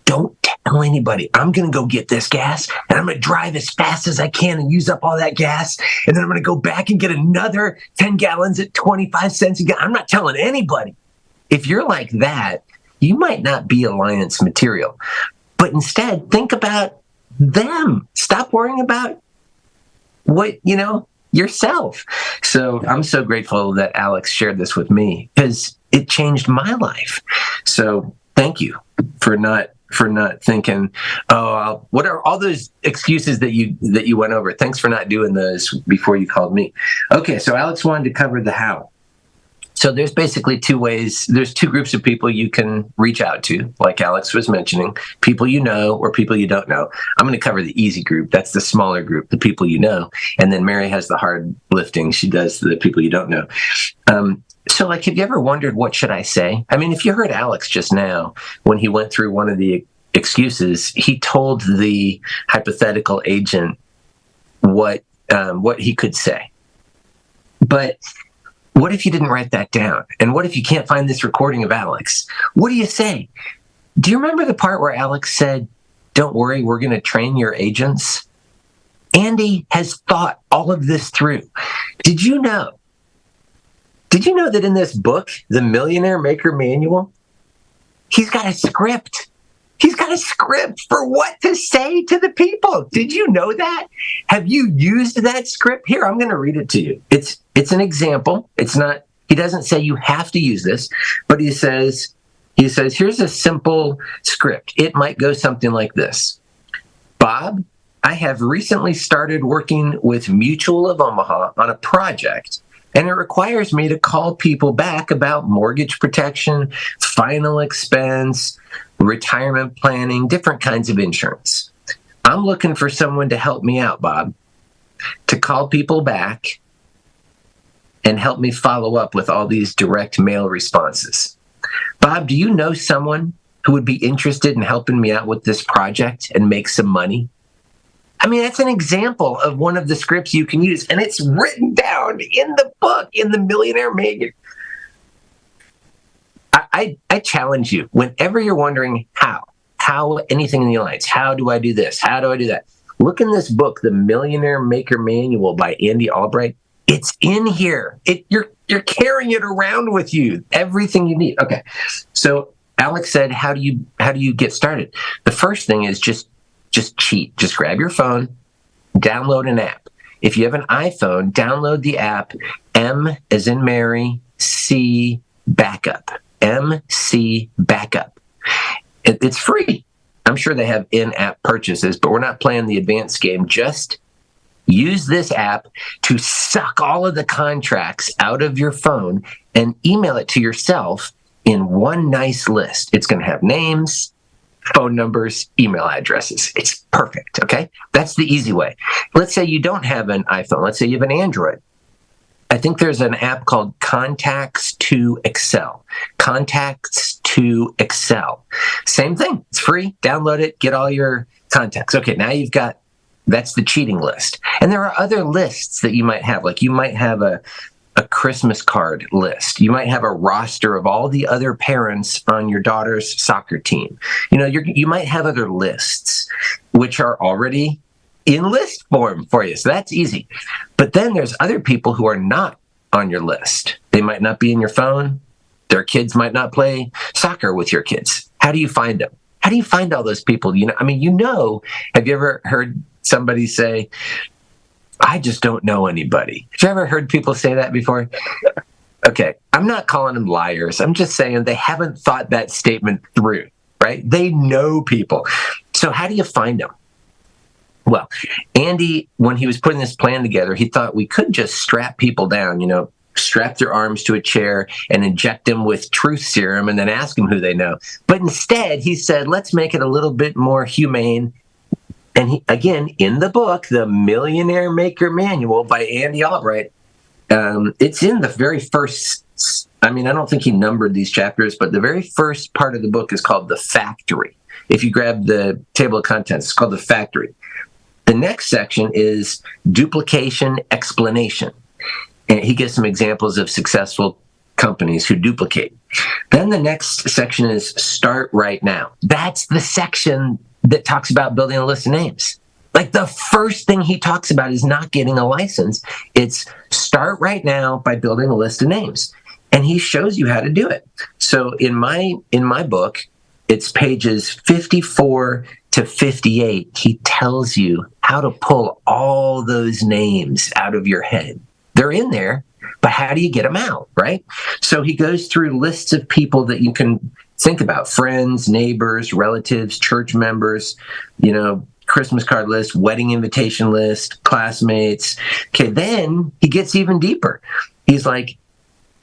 don't tell anybody, I'm going to go get this gas and I'm going to drive as fast as I can and use up all that gas, and then I'm going to go back and get another 10 gallons at 25 cents a gallon? I'm not telling anybody. If you're like that, you might not be Alliance material. But instead, think about them. Stop worrying about yourself. So I'm so grateful that Alex shared this with me, because it changed my life. So thank you for not thinking, what are all those excuses that you went over? Thanks for not doing those before you called me. Okay, so Alex wanted to cover the how. So there's basically two ways. There's two groups of people you can reach out to, like Alex was mentioning, people you know or people you don't know. I'm going to cover the easy group. That's the smaller group, the people you know. And then Mary has the hard lifting. She does the people you don't know. So, like, have you ever wondered, what should I say? I mean, if you heard Alex just now, when he went through one of the excuses, he told the hypothetical agent what he could say. But what if you didn't write that down? And what if you can't find this recording of Alex? What do you say? Do you remember the part where Alex said, don't worry, we're going to train your agents? Andy has thought all of this through. Did you know that in this book, The Millionaire Maker Manual, he's got a script? He's got a script for what to say to the people. Did you know that? Have you used that script? Here, I'm going to read it to you. It's an example. It's not, he doesn't say you have to use this, but he says, here's a simple script. It might go something like this. Bob, I have recently started working with Mutual of Omaha on a project, and it requires me to call people back about mortgage protection, final expense, retirement planning, different kinds of insurance. I'm looking for someone to help me out, Bob, to call people back and help me follow up with all these direct mail responses. Bob, do you know someone who would be interested in helping me out with this project and make some money? I mean, that's an example of one of the scripts you can use, and it's written down in the book, in The Millionaire Maker. I challenge you, whenever you're wondering how anything in the Alliance, how do I do this? How do I do that? Look in this book, The Millionaire Maker Manual by Andy Albright. It's in here. You're carrying it around with you. Everything you need. Okay. So Alex said, how do you get started? The first thing is just cheat. Just grab your phone, download an app. If you have an iPhone, download the app M as in Mary, MC Backup. MC Backup. It's free. I'm sure they have in-app purchases, but we're not playing the advanced game. Just use this app to suck all of the contracts out of your phone and email it to yourself in one nice list. It's going to have names, phone numbers, email addresses. It's perfect, okay? That's the easy way. Let's say you don't have an iPhone. Let's say you have an Android. I think there's an app called Contacts to Excel. Contacts to Excel. Same thing. It's free. Download it. Get all your contacts. Okay, now you've got, that's the cheating list. And there are other lists that you might have. Like you might have a Christmas card list. You might have a roster of all the other parents on your daughter's soccer team. You know, you might have other lists which are already in list form for you. So that's easy. But then there's other people who are not on your list. They might not be in your phone. Their kids might not play soccer with your kids. How do you find them? How do you find all those people? You know, have you ever heard somebody say, I just don't know anybody? Have you ever heard people say that before? Okay, I'm not calling them liars. I'm just saying they haven't thought that statement through, right? They know people. So how do you find them? Well, Andy, when he was putting this plan together, he thought we could just strap people down, you know, strap their arms to a chair and inject them with truth serum and then ask them who they know. But instead, he said, let's make it a little bit more humane. And he, again, in the book, The Millionaire Maker Manual by Andy Albright, it's in the very first, I don't think he numbered these chapters, but the very first part of the book is called The Factory. If you grab the table of contents, it's called The Factory. The next section is duplication explanation. And he gives some examples of successful companies who duplicate. Then the next section is start right now. That's the section that talks about building a list of names. Like the first thing he talks about is not getting a license. It's start right now by building a list of names. And he shows you how to do it. So in my book, it's pages 54 to 58. He tells you how to pull all those names out of your head. They're in there, but how do you get them out, right? So he goes through lists of people that you can think about: friends, neighbors, relatives, church members, you know, Christmas card list, wedding invitation list, classmates. Okay, then he gets even deeper. He's like,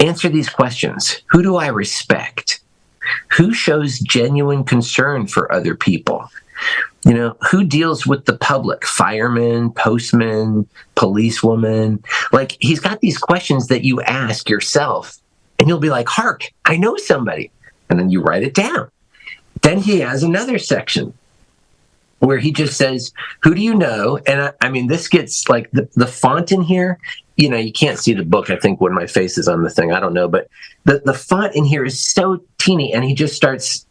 answer these questions. Who do I respect? Who shows genuine concern for other people? You know, who deals with the public? Firemen, postmen, policewoman. Like, he's got these questions that you ask yourself, and you'll be like, hark, I know somebody. And then you write it down. Then he has another section where he just says, who do you know? And this gets like the font in here, you know, you can't see the book, I think, when my face is on the thing. I don't know. But the font in here is so teeny, and he just starts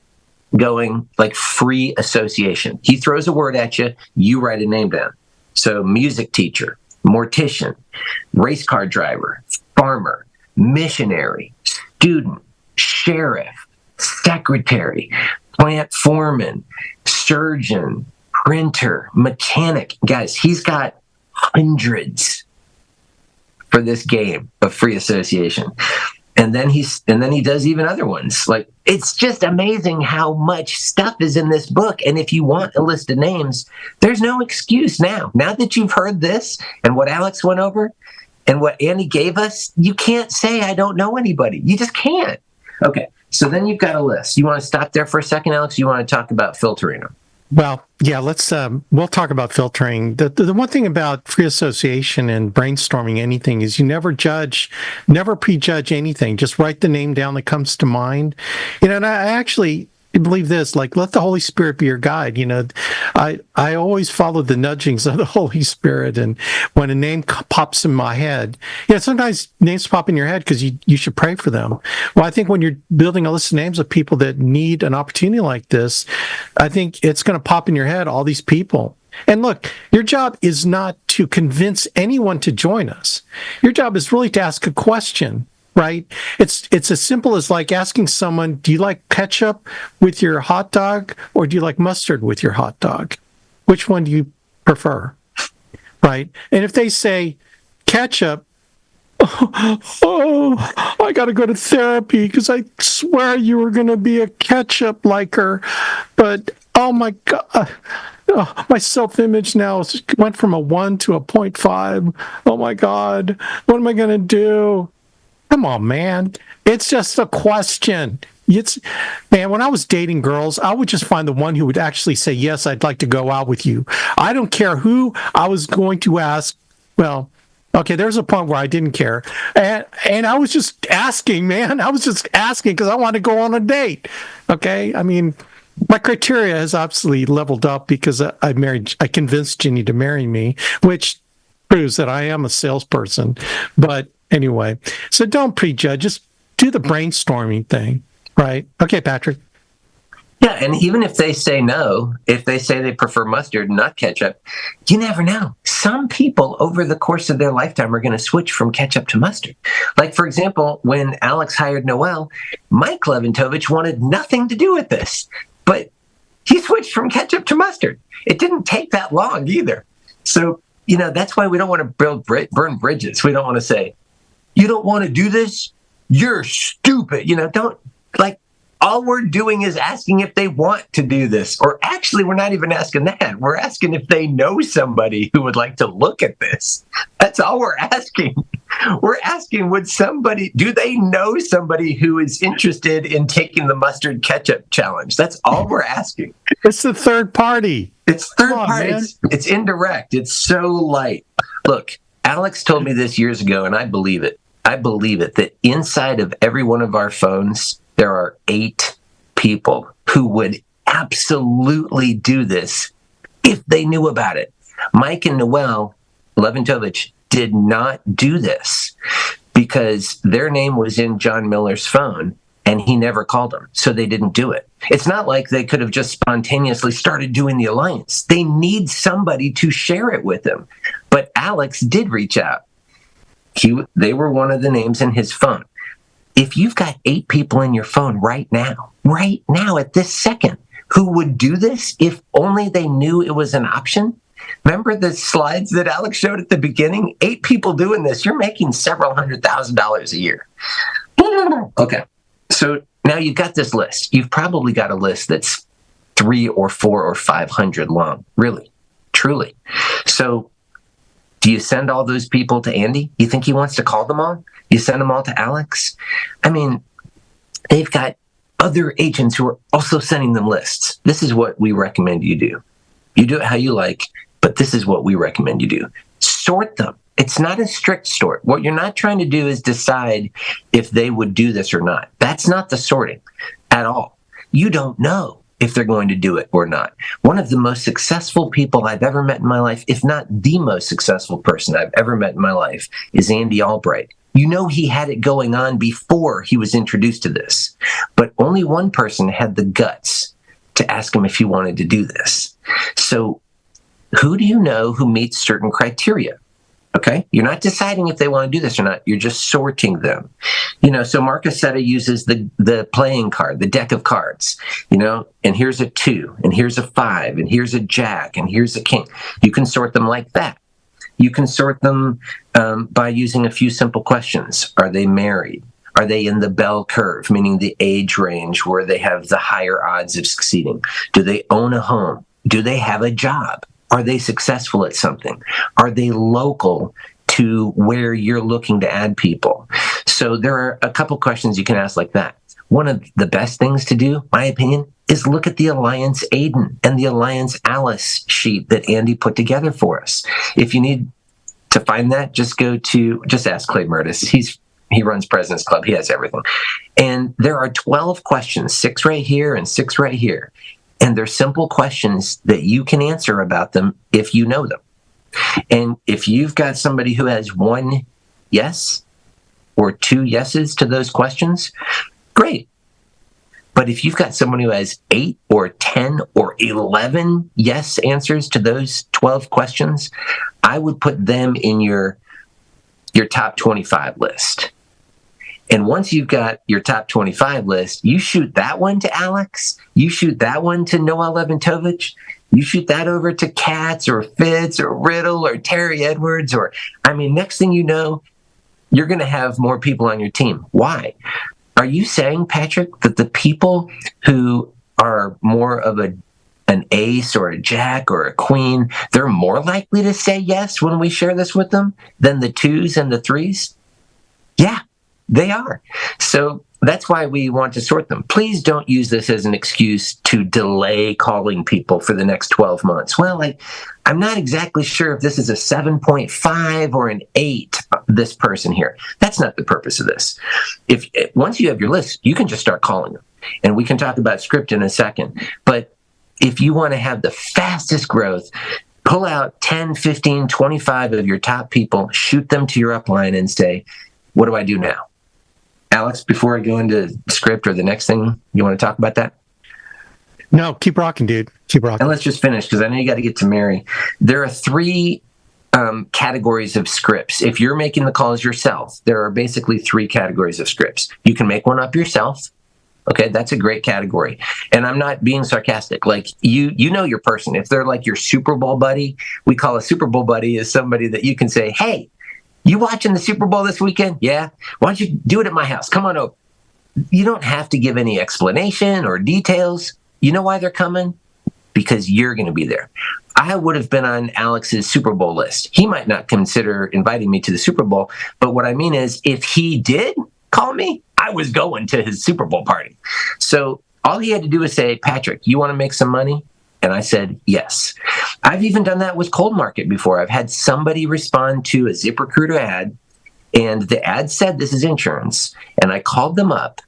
going like free association. He throws a word at you, you write a name down. So music teacher, mortician, race car driver, farmer, missionary, student, sheriff, secretary, plant foreman, surgeon, printer, mechanic. Guys, he's got hundreds for this game of free association. And then he does even other ones. Like, it's just amazing how much stuff is in this book. And if you want a list of names, there's no excuse now. Now that you've heard this and what Alex went over and what Andy gave us, you can't say, I don't know anybody. You just can't. Okay, so then you've got a list. You want to stop there for a second, Alex? You want to talk about filtering them? Well, yeah, we'll talk about filtering. The one thing about free association and brainstorming anything is you never prejudge anything. Just write the name down that comes to mind. You know, and I actually believe this, like, let the Holy Spirit be your guide. You know, I always follow the nudgings of the Holy Spirit. And when a name pops in my head, sometimes names pop in your head because you should pray for them. Well, I think when you're building a list of names of people that need an opportunity like this, I think it's going to pop in your head, all these people. And look, your job is not to convince anyone to join us. Your job is really to ask a question. Right? It's as simple as like asking someone, do you like ketchup with your hot dog, or do you like mustard with your hot dog? Which one do you prefer? Right? And if they say ketchup, oh, I got to go to therapy because I swear you were going to be a ketchup liker. But oh my God, my self-image now went from a 1 to a 0.5. Oh my God, what am I going to do? Come on, man. It's just a question. Man, when I was dating girls, I would just find the one who would actually say, yes, I'd like to go out with you. I don't care who I was going to ask. Well, okay, there's a point where I didn't care. And I was just asking, man. I was just asking because I want to go on a date. Okay? I mean, my criteria has obviously leveled up because I convinced Ginny to marry me, which proves that I am a salesperson. But anyway, so don't prejudge. Just do the brainstorming thing, right? Okay, Patrick. Yeah, and even if they say no, if they say they prefer mustard, not ketchup, you never know. Some people over the course of their lifetime are going to switch from ketchup to mustard. Like, for example, when Alex hired Noelle, Mike Leventovich wanted nothing to do with this, but he switched from ketchup to mustard. It didn't take that long either. So, that's why we don't want to burn bridges. We don't want to say, you don't want to do this? You're stupid. All we're doing is asking if they want to do this. Or actually, we're not even asking that. We're asking if they know somebody who would like to look at this. That's all we're asking. We're asking, do they know somebody who is interested in taking the mustard ketchup challenge? That's all we're asking. It's the third party. It's third party. It's indirect. It's so light. Look, Alex told me this years ago, and I believe it. I believe it, that inside of every one of our phones, there are 8 people who would absolutely do this if they knew about it. Mike and Noelle Leventovich did not do this because their name was in John Miller's phone and he never called them, so they didn't do it. It's not like they could have just spontaneously started doing the alliance. They need somebody to share it with them. But Alex did reach out. They were one of the names in his phone. If you've got 8 people in your phone right now at this second, who would do this if only they knew it was an option? Remember the slides that Alex showed at the beginning? 8 people doing this. You're making several $100,000 a year. Okay. So now you've got this list. You've probably got a list that's 300 or 400 or 500 long. Really, truly. So do you send all those people to Andy? You think he wants to call them all? You send them all to Alex? I mean, they've got other agents who are also sending them lists. This is what we recommend you do. You do it how you like, but this is what we recommend you do. Sort them. It's not a strict sort. What you're not trying to do is decide if they would do this or not. That's not the sorting at all. You don't know if they're going to do it or not. One of the most successful people I've ever met in my life, if not the most successful person I've ever met in my life, is Andy Albright. You know he had it going on before he was introduced to this, but only one person had the guts to ask him if he wanted to do this. So who do you know who meets certain criteria? Okay, you're not deciding if they want to do this or not. You're just sorting them. So Mark Aceta uses the playing card, the deck of cards, and here's a 2, and here's a 5, and here's a jack, and here's a king. You can sort them like that. You can sort them by using a few simple questions. Are they married? Are they in the bell curve, meaning the age range where they have the higher odds of succeeding? Do they own a home? Do they have a job? Are they successful at something? Are they local to where you're looking to add people? So there are a couple questions you can ask like that. One of the best things to do, my opinion, is look at the Alliance Aiden and the Alliance Alice sheet that Andy put together for us. If you need to find that, just ask Clay Murtis. He runs President's Club. He has everything. And there are 12 questions, 6 right here and 6 right here. And they're simple questions that you can answer about them if you know them. And if you've got somebody who has 1 yes or 2 yeses to those questions, great. But if you've got someone who has 8 or 10 or 11 yes answers to those 12 questions, I would put them in your top 25 list. And once you've got your top 25 list, you shoot that one to Alex, you shoot that one to Noelle Leventovich, you shoot that over to Katz or Fitz or Riddle or Terry Edwards, next thing you know, you're going to have more people on your team. Why? Are you saying, Patrick, that the people who are more of an ace or a jack or a queen, they're more likely to say yes when we share this with them than the twos and the threes? Yeah, they are. So that's why we want to sort them. Please don't use this as an excuse to delay calling people for the next 12 months. Well, I'm not exactly sure if this is a 7.5 or an 8, this person here. That's not the purpose of this. Once you have your list, you can just start calling them. And we can talk about script in a second. But if you want to have the fastest growth, pull out 10, 15, 25 of your top people, shoot them to your upline and say, what do I do now? Alex, before I go into script or the next thing, you want to talk about that? No, keep rocking, dude. Keep rocking. And let's just finish, because I know you got to get to Mary. There are 3 categories of scripts. If you're making the calls yourself, there are basically 3 categories of scripts. You can make one up yourself. Okay, that's a great category. And I'm not being sarcastic. Like, you know your person. If they're like your Super Bowl buddy, we call a Super Bowl buddy is somebody that you can say, hey, you watching the Super Bowl this weekend? Yeah. Why don't you do it at my house? Come on over. You don't have to give any explanation or details. You know why they're coming? Because you're going to be there. I would have been on Alex's Super Bowl list. He might not consider inviting me to the Super Bowl, but what I mean is, if he did call me, I was going to his Super Bowl party. So all he had to do was say, Patrick, you want to make some money? And I said, yes. I've even done that with cold market before. I've had somebody respond to a ZipRecruiter ad, and the ad said, this is insurance. And I called them up,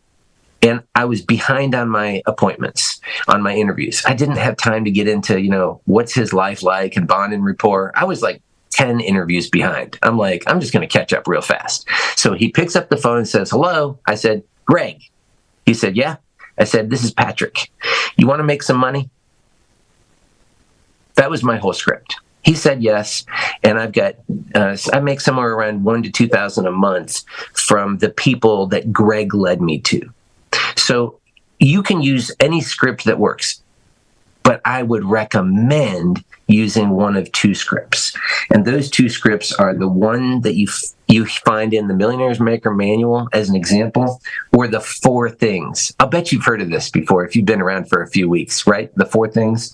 and I was behind on my appointments, on my interviews. I didn't have time to get into, what's his life like and bond and rapport. I was like 10 interviews behind. I'm like, I'm just going to catch up real fast. So he picks up the phone and says, hello. I said, Greg. He said, yeah. I said, this is Patrick. You want to make some money? That was my whole script. He said yes, and I've got I make somewhere around $1,000 to $2,000 a month from the people that Greg led me to. So you can use any script that works, but I would recommend using one of 2 scripts, and those 2 scripts are the one that you find in the Millionaire's Maker Manual as an example, or the 4 things. I'll bet you've heard of this before if you've been around for a few weeks, right? The 4 things.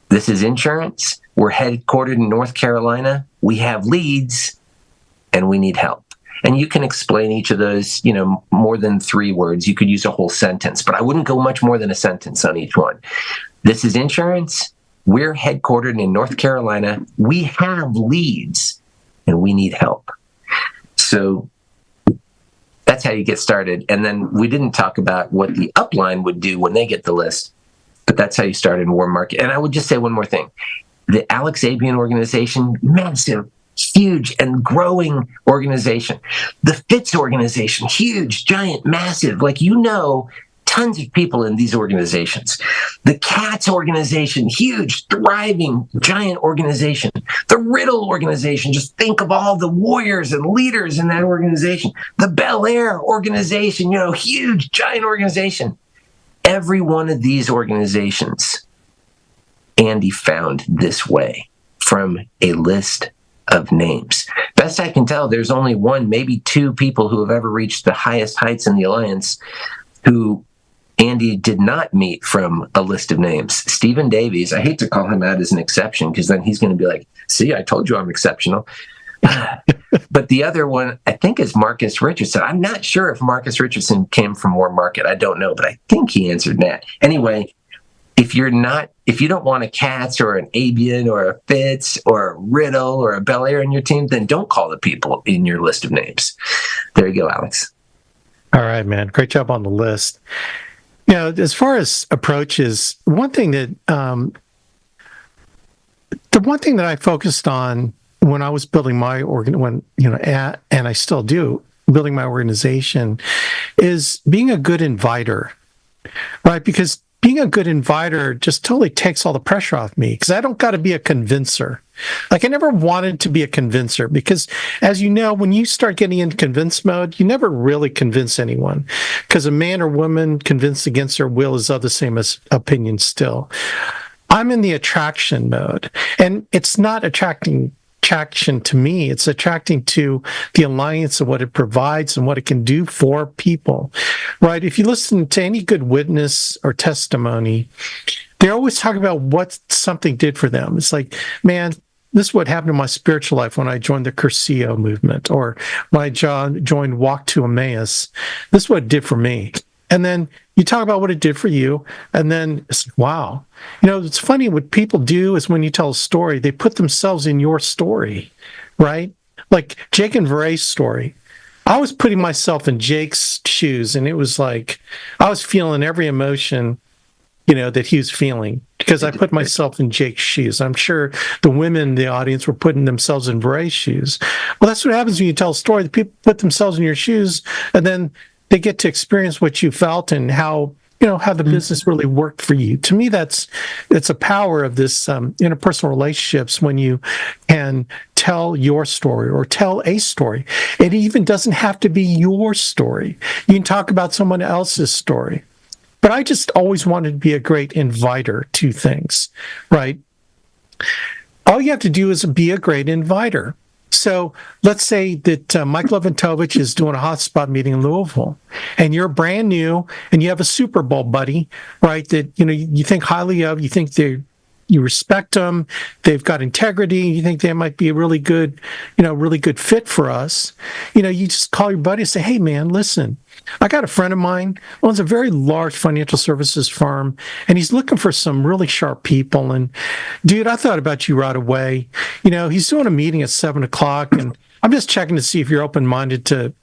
This is insurance. We're headquartered in North Carolina. We have leads, and we need help. And you can explain each of those, more than 3 words. You could use a whole sentence, but I wouldn't go much more than a sentence on each one. This is insurance. We're headquartered in North Carolina. We have leads, and we need help. So that's how you get started. And then we didn't talk about what the upline would do when they get the list. But that's how you start in warm market. And I would just say one more thing. The Alex Abuyuan organization, massive, huge, and growing organization. The Fitz organization, huge, giant, massive. Tons of people in these organizations. The Cats organization, huge, thriving, giant organization. The Riddle organization, just think of all the warriors and leaders in that organization. The Bel Air organization, huge, giant organization. Every one of these organizations, Andy found this way from a list of names. Best I can tell, there's only 1, maybe 2 people who have ever reached the highest heights in the Alliance who Andy did not meet from a list of names. Stephen Davies, I hate to call him out as an exception, because then he's going to be like, see, I told you I'm exceptional. But the other one, I think, is Marcus Richardson. I'm not sure if Marcus Richardson came from Warm Market. I don't know, but I think he answered that. Anyway, if you don't want a Katz or an Abuyuan or a Fitz or a Riddle or a Bel Air in your team, then don't call the people in your list of names. There you go, Alex. All right, man. Great job on the list. As far as approaches, the one thing that I focused on when I was building my and I still do, building my organization, is being a good inviter, right? Because being a good inviter just totally takes all the pressure off me, because I don't got to be a convincer. Like, I never wanted to be a convincer, because, as you know, when you start getting into convince mode, you never really convince anyone, because a man or woman convinced against their will is of the same as opinion still. I'm in the attraction mode, and it's not attracting attraction to me. It's attracting to the alliance of what it provides and what it can do for people, right? If you listen to any good witness or testimony, they always talk about what something did for them. It's like, man, this is what happened in my spiritual life when I joined the Curcio movement, or when I joined Walk to Emmaus. This is what it did for me. And then you talk about what it did for you, and then it's like, wow. It's funny, what people do is when you tell a story, they put themselves in your story, right? Like Jake and Varay's story. I was putting myself in Jake's shoes, and it was like I was feeling every emotion, that he was feeling, because I put myself in Jake's shoes. I'm sure the women in the audience were putting themselves in Varay's shoes. Well, that's what happens when you tell a story. The people put themselves in your shoes, and then they get to experience what you felt and how the business really worked for you. To me, it's a power of this interpersonal relationships when you can tell your story or tell a story. It even doesn't have to be your story. You can talk about someone else's story. But I just always wanted to be a great inviter to things, right? All you have to do is be a great inviter. So let's say that Mike Leventovich is doing a hotspot meeting in Louisville, and you're brand new, and you have a Super Bowl buddy, right? That you think highly of. You think you respect them. They've got integrity. You think they might be a really good fit for us. You just call your buddy and say, "Hey, man, listen, I got a friend of mine owns a very large financial services firm, and he's looking for some really sharp people. And dude, I thought about you right away. He's doing a meeting at 7:00, and I'm just checking to see if you're open-minded to,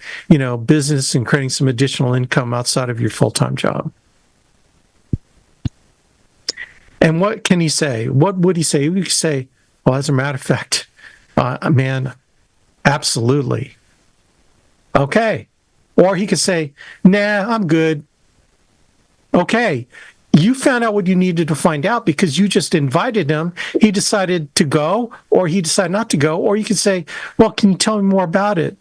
business and creating some additional income outside of your full-time job." And what can he say? What would he say? He could say, "Well, as a matter of fact, man, absolutely. Okay." Or he could say, "Nah, I'm good." Okay. You found out what you needed to find out because you just invited him. He decided to go, or he decided not to go. Or you could say, "Well, can you tell me more about it?"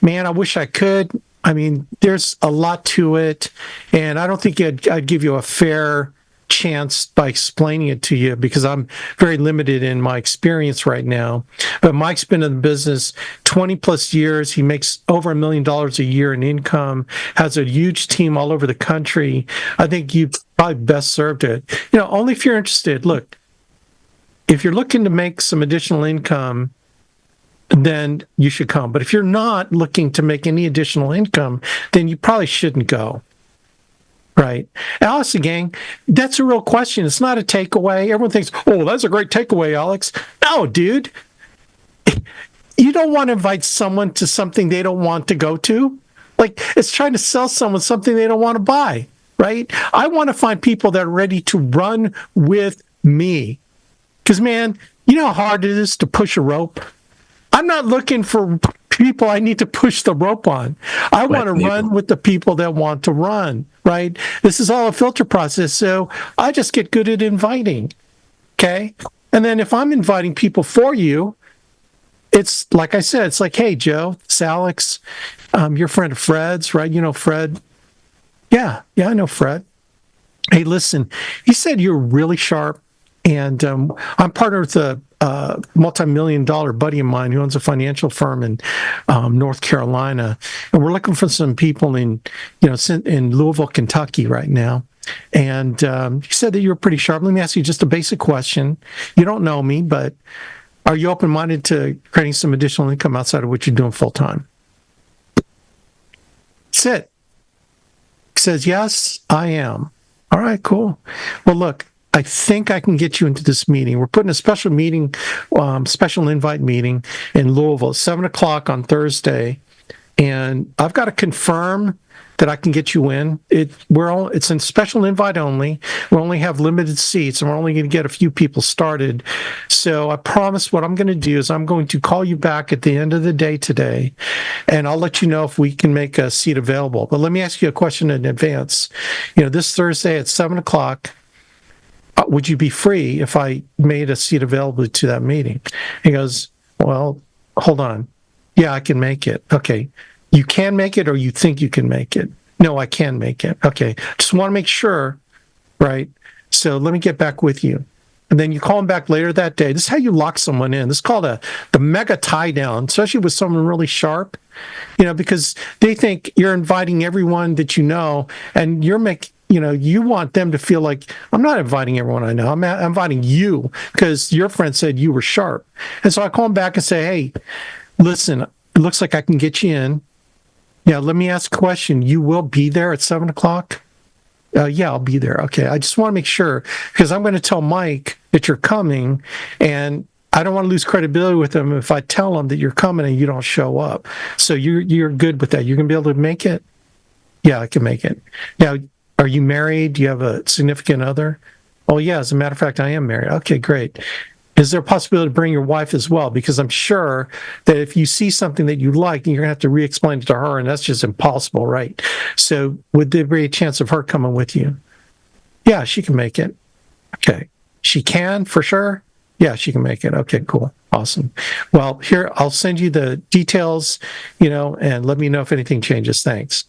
"Man, I wish I could. I mean, there's a lot to it, and I don't think I'd give you a fair chance by explaining it to you because I'm very limited in my experience right now. But Mike's been in the business 20 plus years. He makes over $1 million a year in income, has a huge team all over the country. I think you probably best served it. Only if you're interested. Look, if you're looking to make some additional income, then you should come. But if you're not looking to make any additional income, then you probably shouldn't go. Right. Alex, gang, that's a real question. It's not a takeaway. Everyone thinks, "Oh, that's a great takeaway, Alex." No, dude. You don't want to invite someone to something they don't want to go to. Like, it's trying to sell someone something they don't want to buy, right? I want to find people that are ready to run with me. Because, man, you know how hard it is to push a rope? I'm not looking for people I need to push the rope on. I want to run with the people that want to run, right? This is all a filter process. So I just get good at inviting. Okay. And then if I'm inviting people for you, it's like I said, it's like, "Hey, Joe, it's Alex. You're a friend of Fred's, right? You know Fred?" Yeah, I know Fred. "Hey, listen, he said you're really sharp. And I'm partnered with a multi-million-dollar buddy of mine who owns a financial firm in North Carolina, and we're looking for some people in Louisville, Kentucky right now. And he said that you're pretty sharp. Let me ask you just a basic question. You don't know me, but are you open-minded to creating some additional income outside of what you're doing full-time?" That's it. He says, "Yes, I am." All right, cool. Well, look, I think I can get you into this meeting. We're putting a special meeting, special invite meeting in Louisville at 7:00 on Thursday. And I've got to confirm that I can get you in. It's a special invite only. We only have limited seats, and we're only going to get a few people started. So I promise what I'm going to do is I'm going to call you back at the end of the day today, and I'll let you know if we can make a seat available. But let me ask you a question in advance. This Thursday at 7:00, would you be free if I made a seat available to that meeting? He goes, "Well, hold on. Yeah, I can make it." "Okay. You can make it, or you think you can make it?" "No, I can make it." "Okay. Just want to make sure," right? "So let me get back with you." and then you call them back later that day. This is how you lock someone in. This is called the mega tie down, especially with someone really sharp, because they think you're inviting everyone that you know, and you want them to feel like, I'm not inviting everyone I know. I'm inviting you because your friend said you were sharp. And so I call them back and say, hey, listen, it looks like I can get you in. Yeah, let me ask a question. You will be there at 7:00? Yeah, I'll be there. Okay, I just want to make sure because I'm going to tell Mike that you're coming, and I don't want to lose credibility with him if I tell him that you're coming and you don't show up. So you're good with that. You're going to be able to make it? Yeah, I can make it. Now, are you married? Do you have a significant other? Oh, yeah, as a matter of fact, I am married. Okay, great. Is there a possibility to bring your wife as well? Because I'm sure that if you see something that you like, you're going to have to re-explain it to her, and that's just impossible, right? So would there be a chance of her coming with you? Yeah, she can make it. Okay. She can, for sure? Yeah, she can make it. Okay, cool. Awesome. Well, here, I'll send you the details, and let me know if anything changes. Thanks.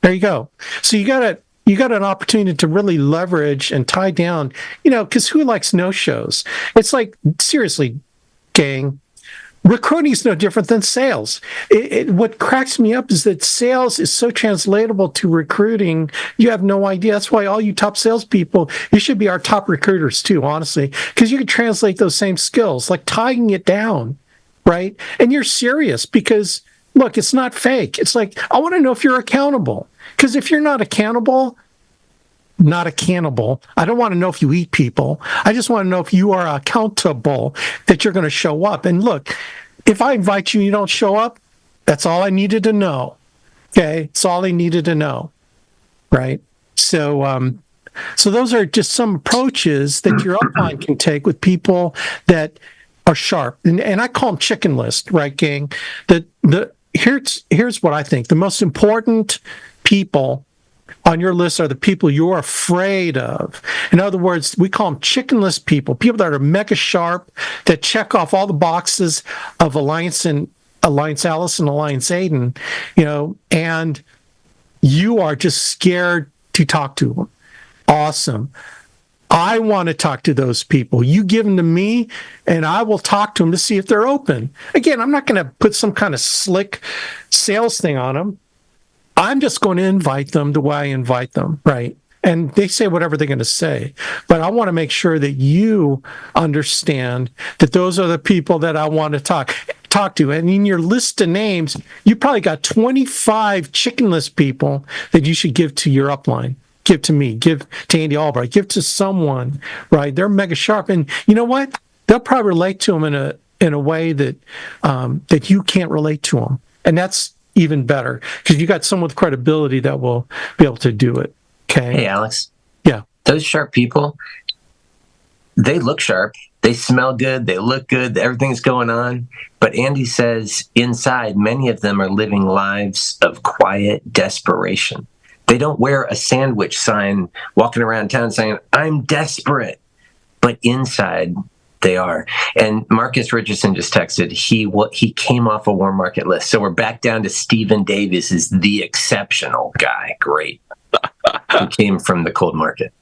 There you go. So you got an opportunity to really leverage and tie down, because who likes no-shows? It's like, seriously, gang, recruiting is no different than sales. What cracks me up is that sales is so translatable to recruiting, you have no idea. That's why all you top salespeople, you should be our top recruiters too, honestly, because you can translate those same skills, like tying it down, right? And you're serious because, look, it's not fake. It's like, I want to know if you're accountable. Because if you're not accountable, not a cannibal, I don't want to know if you eat people. I just want to know if you are accountable, that you're going to show up. And look, if I invite you and you don't show up, that's all I needed to know. Okay? It's all I needed to know. Right? So those are just some approaches that your upline can take with people that are sharp. And I call them chicken list, right, gang? Here's what I think. The most important people on your list are the people you're afraid of. In other words, we call them chicken list people that are mega sharp, that check off all the boxes of Alliance Alice and Alliance Aiden, and you are just scared to talk to them. Awesome. I want to talk to those people. You give them to me, and I will talk to them to see if they're open. Again, I'm not going to put some kind of slick sales thing on them. I'm just going to invite them the way I invite them, right? And they say whatever they're going to say. But I want to make sure that you understand that those are the people that I want to talk to. And in your list of names, you probably got 25 chicken list people that you should give to your upline. Give to me, give to Andy Albright, give to someone, right? They're mega sharp. And you know what? They'll probably relate to them in a way that that you can't relate to them. And that's even better because you got someone with credibility that will be able to do it. Okay. Hey, Alex. Yeah. Those sharp people, they look sharp. They smell good. They look good. Everything's going on. But Andy says inside, many of them are living lives of quiet desperation. They don't wear a sandwich sign walking around town saying, I'm desperate. But inside, they are. And Marcus Richardson just texted, he came off a warm market list. So we're back down to Stephen Davis is the exceptional guy. Great. He came from the cold market.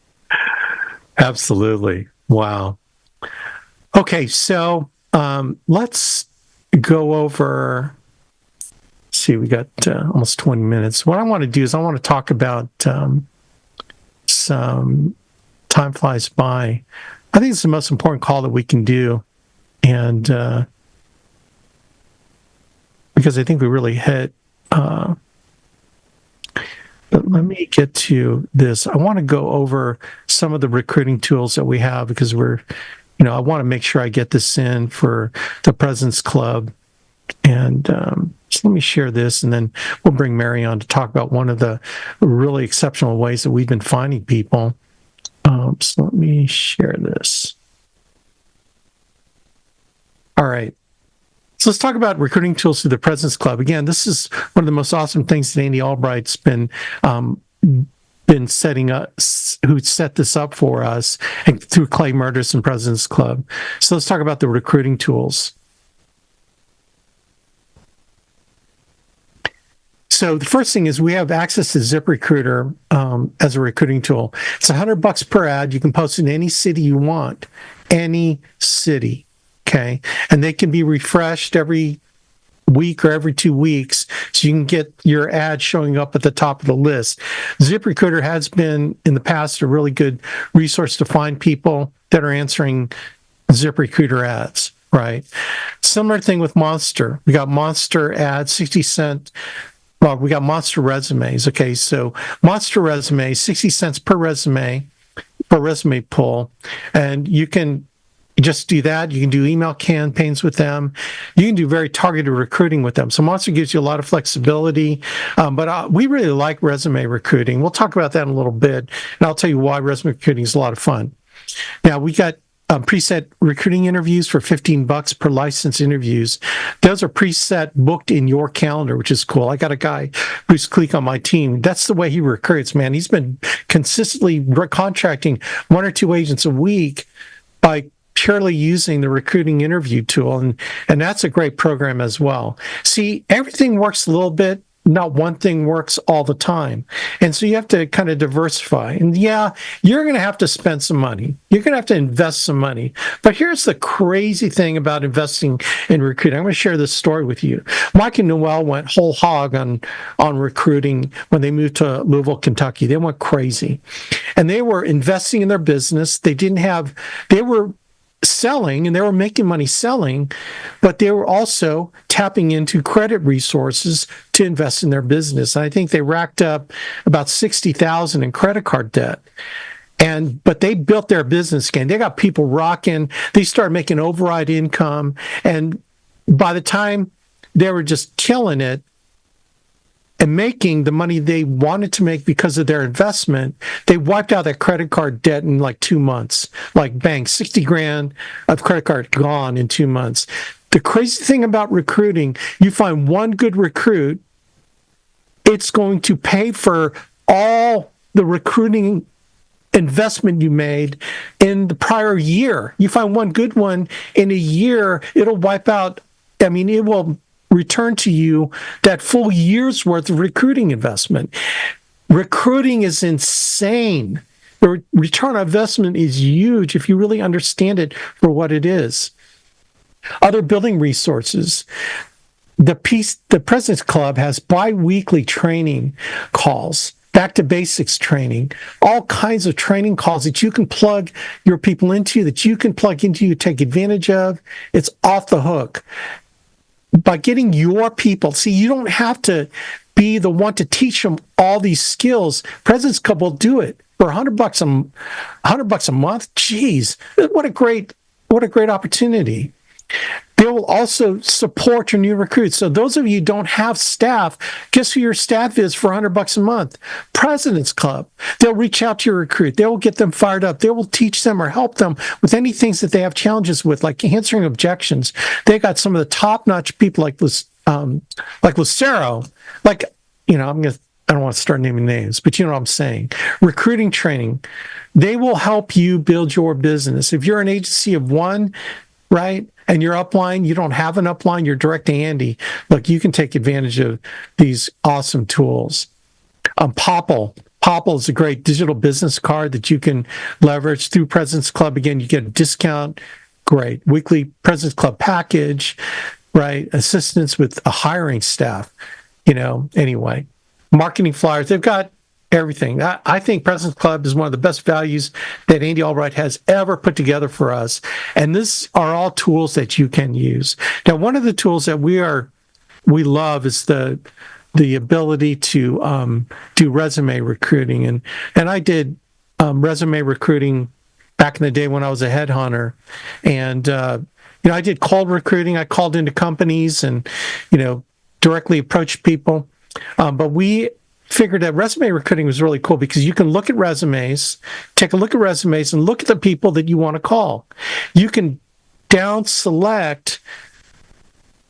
Absolutely. Wow. Okay, so let's go over. Let's see, we got almost 20 minutes. What I want to do is I want to talk about some time flies by. I think it's the most important call that we can do. And because I think we really hit. But let me get to this. I want to go over some of the recruiting tools that we have because I want to make sure I get this in for the President's Club. And so let me share this, and then we'll bring Mary on to talk about one of the really exceptional ways that we've been finding people. So let me share this. All right. So let's talk about recruiting tools through the President's Club. Again, this is one of the most awesome things that Andy Albright's been setting up, who set this up for us, and through Clay Murders and President's Club. So let's talk about the recruiting tools. So the first thing is we have access to ZipRecruiter as a recruiting tool. It's $100 per ad. You can post in any city you want. any city. Okay. And they can be refreshed every week or every 2 weeks, so you can get your ad showing up at the top of the list. ZipRecruiter has been in the past a really good resource to find people that are answering ZipRecruiter ads, right? Similar thing with Monster. We got Monster ads, 60 cents. Well, we got Monster resumes. Okay, so Monster resume, 60 cents per resume pull, and you can just do that. You can do email campaigns with them. You can do very targeted recruiting with them. So Monster gives you a lot of flexibility, but we really like resume recruiting. We'll talk about that in a little bit, and I'll tell you why resume recruiting is a lot of fun. Now, we got preset recruiting interviews for $15 per license interviews. Those are preset booked in your calendar, which is cool. I got a guy, Bruce Cleek, on my team. That's the way he recruits, man. He's been consistently contracting 1 or 2 agents a week by purely using the recruiting interview tool. And that's a great program as well. See, everything works a little bit. Not one thing works all the time. And so you have to kind of diversify. And yeah, you're going to have to spend some money. You're going to have to invest some money. But here's the crazy thing about investing in recruiting. I'm going to share this story with you. Mike and Noel went whole hog on recruiting when they moved to Louisville, Kentucky. They went crazy. And they were investing in their business. They were selling, and they were making money selling, but they were also tapping into credit resources to invest in their business. And I think they racked up about $60,000 in credit card debt. But they built their business again. They got people rocking. They started making override income. And by the time they were just killing it and making the money they wanted to make because of their investment, they wiped out that credit card debt in like 2 months. Like bang, 60 grand of credit card gone in 2 months. The crazy thing about recruiting, you find one good recruit, it's going to pay for all the recruiting investment you made in the prior year. You find one good one in a year, it'll wipe out, it will return to you that full year's worth of recruiting investment. Recruiting is insane. The return on investment is huge if you really understand it for what it is. Other building resources. The President's Club has bi-weekly training calls, back to basics training, all kinds of training calls that you can plug your people into, take advantage of. It's off the hook. By getting your people, see, you don't have to be the one to teach them all these skills. President's Club will do it for $100 a month. Geez, what a great opportunity. They will also support your new recruits. So those of you who don't have staff, guess who your staff is for $100 a month? President's Club. They'll reach out to your recruit. They will get them fired up. They will teach them or help them with any things that they have challenges with, like answering objections. They got some of the top-notch people like Lucero, I don't want to start naming names, but you know what I'm saying. Recruiting training. They will help you build your business. If you're an agency of one, right, and your upline, you don't have an upline, you're direct to Andy, look, you can take advantage of these awesome tools. Popple is a great digital business card that you can leverage through President's Club. Again, you get a discount. Great. Weekly President's Club package, right? Assistance with a hiring staff, anyway. Marketing flyers. They've got everything. I think President's Club is one of the best values that Andy Albright has ever put together for us. And these are all tools that you can use. Now, one of the tools that we love is the ability to do resume recruiting. And I did resume recruiting back in the day when I was a headhunter. And, I did cold recruiting. I called into companies and, directly approached people. But we figured that resume recruiting was really cool because you can look at resumes, take a look at resumes, and look at the people that you want to call. You can down select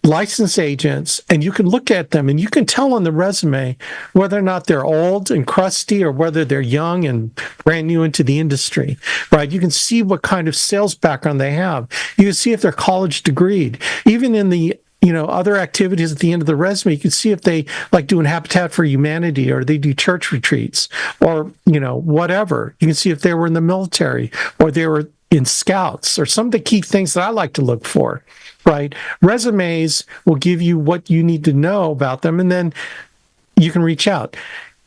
licensed agents, and you can look at them, and you can tell on the resume whether or not they're old and crusty or whether they're young and brand new into the industry, right? You can see what kind of sales background they have. You can see if they're college degreed. Even in the other activities at the end of the resume, you can see if they like doing Habitat for Humanity or they do church retreats or, whatever. You can see if they were in the military or they were in scouts are some of the key things that I like to look for, right? Resumes will give you what you need to know about them, and then you can reach out.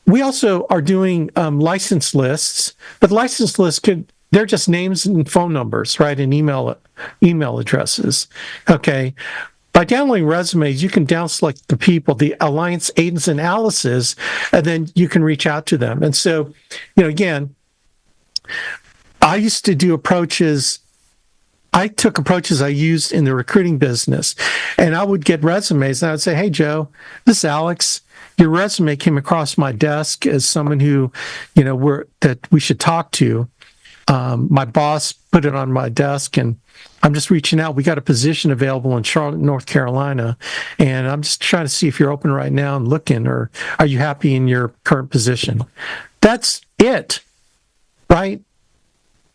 We also are doing license lists, but license lists they're just names and phone numbers, right? And email addresses. Okay. By downloading resumes, you can down select the people, the Alliance agents and Alice's, and then you can reach out to them. And so, again, I used to do approaches. I took approaches I used in the recruiting business, and I would get resumes and I would say, "Hey, Joe, this is Alex. Your resume came across my desk as someone who, that we should talk to. My boss put it on my desk, and I'm just reaching out. We got a position available in Charlotte, North Carolina, and I'm just trying to see if you're open right now and looking, or are you happy in your current position?" That's it, right?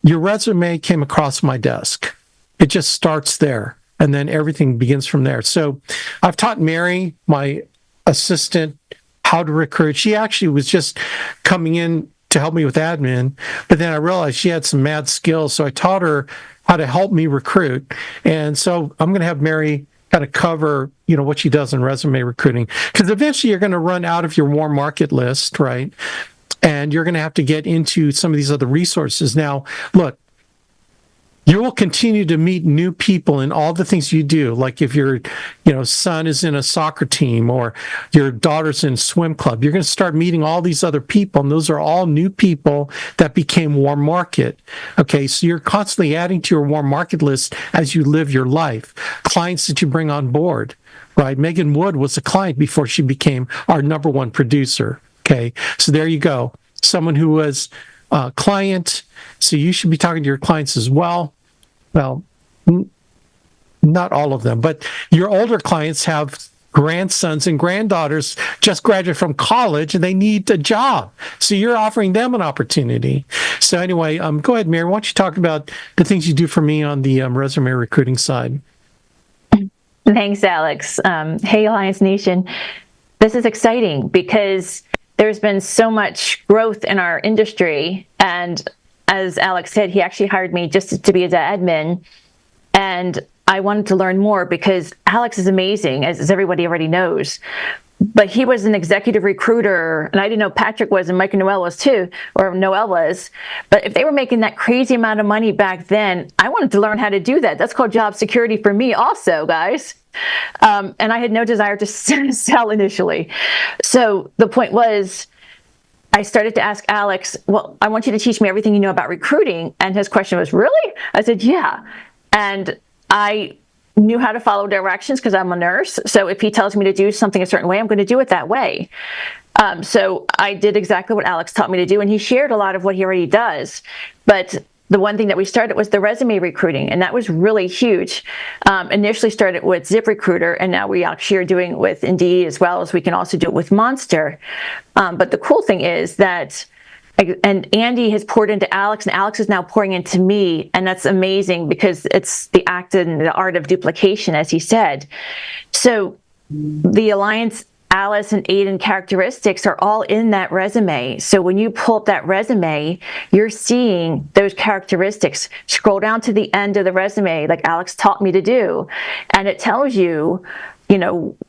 Your resume came across my desk. It just starts there, and then everything begins from there. So I've taught Mary, my assistant, how to recruit. She actually was just coming in to help me with admin, but then I realized she had some mad skills, so I taught her how to help me recruit. And so I'm going to have Mary kind of cover, what she does in resume recruiting, because eventually you're going to run out of your warm market list, right? And you're going to have to get into some of these other resources. Now, look, you will continue to meet new people in all the things you do. Like if your, son is in a soccer team or your daughter's in swim club, you're going to start meeting all these other people. And those are all new people that became warm market. Okay. So you're constantly adding to your warm market list as you live your life. Clients that you bring on board, right? Megan Wood was a client before she became our number one producer. Okay. So there you go. Someone who was a client. So you should be talking to your clients as well. Well, not all of them, but your older clients have grandsons and granddaughters just graduated from college and they need a job. So you're offering them an opportunity. So anyway, go ahead, Mary. Why don't you talk about the things you do for me on the resume recruiting side? Thanks, Alex. Hey, Alliance Nation. This is exciting because there's been so much growth in our industry, and as Alex said, he actually hired me just to be his admin, and I wanted to learn more because Alex is amazing, as everybody already knows. But he was an executive recruiter, and I didn't know Patrick was, and Mike and Noel was too, or Noel was. But if they were making that crazy amount of money back then, I wanted to learn how to do that. That's called job security for me also, guys. And I had no desire to sell initially. So the point was, I started to ask Alex, well, I want you to teach me everything you know about recruiting. And his question was, really? I said, yeah. And I knew how to follow directions because I'm a nurse. So if he tells me to do something a certain way, I'm going to do it that way. So I did exactly what Alex taught me to do. And he shared a lot of what he already does. But the one thing that we started was the resume recruiting, and that was really huge. Initially started with ZipRecruiter, and now we actually are doing it with Indeed, as well as we can also do it with Monster. But the cool thing is that, and Andy has poured into Alex, and Alex is now pouring into me, and that's amazing because it's the act and the art of duplication, as he said. So the Alliance Alice and Aiden characteristics are all in that resume. So when you pull up that resume, you're seeing those characteristics. Scroll down to the end of the resume, like Alex taught me to do, and it tells you,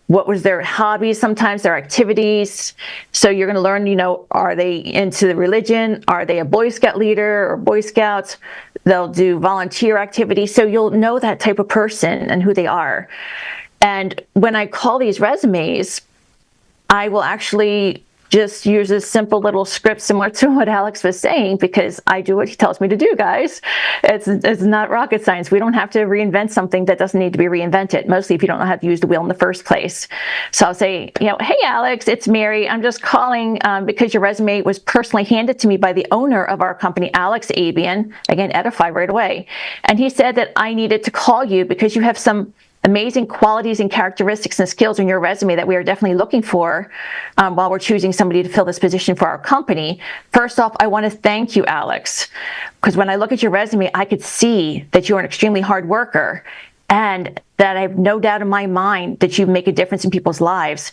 what was their hobbies, sometimes their activities. So you're going to learn, are they into the religion? Are they a Boy Scout leader or Boy Scouts? They'll do volunteer activities. So you'll know that type of person and who they are. And when I call these resumes, I will actually just use a simple little script similar to what Alex was saying, because I do what he tells me to do, guys. It's not rocket science. We don't have to reinvent something that doesn't need to be reinvented, mostly if you don't know how to use the wheel in the first place. So I'll say, hey, Alex, it's Mary. I'm just calling because your resume was personally handed to me by the owner of our company, Alex Abuyuan. Again, edify right away. And he said that I needed to call you because you have some amazing qualities and characteristics and skills in your resume that we are definitely looking for while we're choosing somebody to fill this position for our company. First off, I want to thank you, Alex, because when I look at your resume, I could see that you're an extremely hard worker and that I have no doubt in my mind that you make a difference in people's lives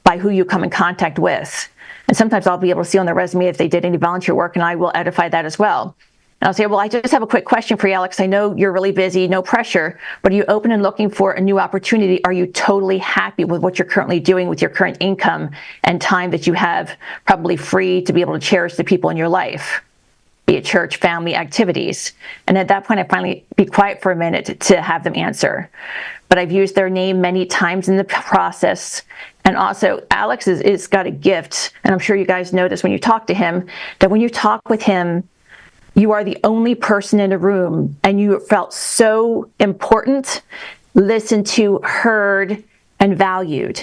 by who you come in contact with. And sometimes I'll be able to see on their resume if they did any volunteer work, and I will edify that as well. And I'll say, well, I just have a quick question for you, Alex. I know you're really busy, no pressure, but are you open and looking for a new opportunity? Are you totally happy with what you're currently doing with your current income and time that you have probably free to be able to cherish the people in your life, be it church, family, activities? And at that point, I finally be quiet for a minute to have them answer. But I've used their name many times in the process. And also, Alex is got a gift, and I'm sure you guys notice when you talk to him, that when you talk with him, you are the only person in a room, and you felt so important, listened to, heard, and valued.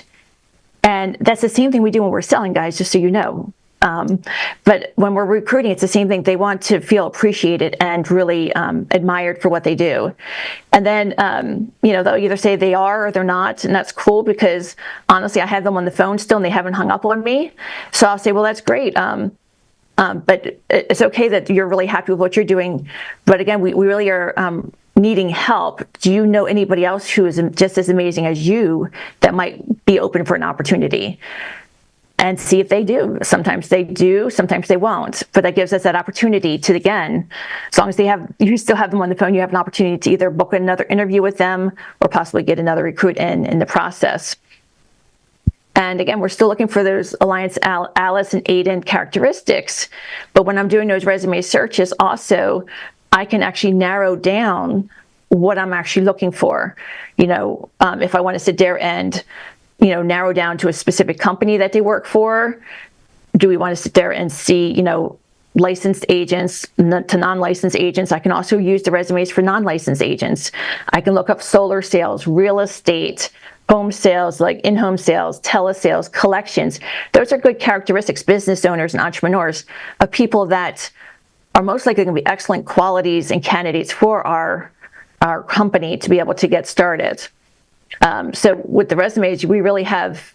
And that's the same thing we do when we're selling, guys, just so you know. But when we're recruiting, it's the same thing. They want to feel appreciated and really admired for what they do. And then, they'll either say they are or they're not, and that's cool because, honestly, I have them on the phone still, and they haven't hung up on me. So I'll say, well, that's great. But it's okay that you're really happy with what you're doing. But again, we really are needing help. Do you know anybody else who is just as amazing as you that might be open for an opportunity? And see if they do. Sometimes they do, sometimes they won't. But that gives us that opportunity to, again, as long as you still have them on the phone, you have an opportunity to either book another interview with them or possibly get another recruit in the process. And again, we're still looking for those Alliance Alice and Aiden characteristics. But when I'm doing those resume searches also, I can actually narrow down what I'm actually looking for. If I want to sit there and narrow down to a specific company that they work for, do we want to sit there and see, licensed agents to non-licensed agents? I can also use the resumes for non-licensed agents. I can look up solar sales, real estate, home sales, like in-home sales, telesales, collections. Those are good characteristics, business owners and entrepreneurs, of people that are most likely going to be excellent qualities and candidates for our company to be able to get started. So with the resumes, we really have,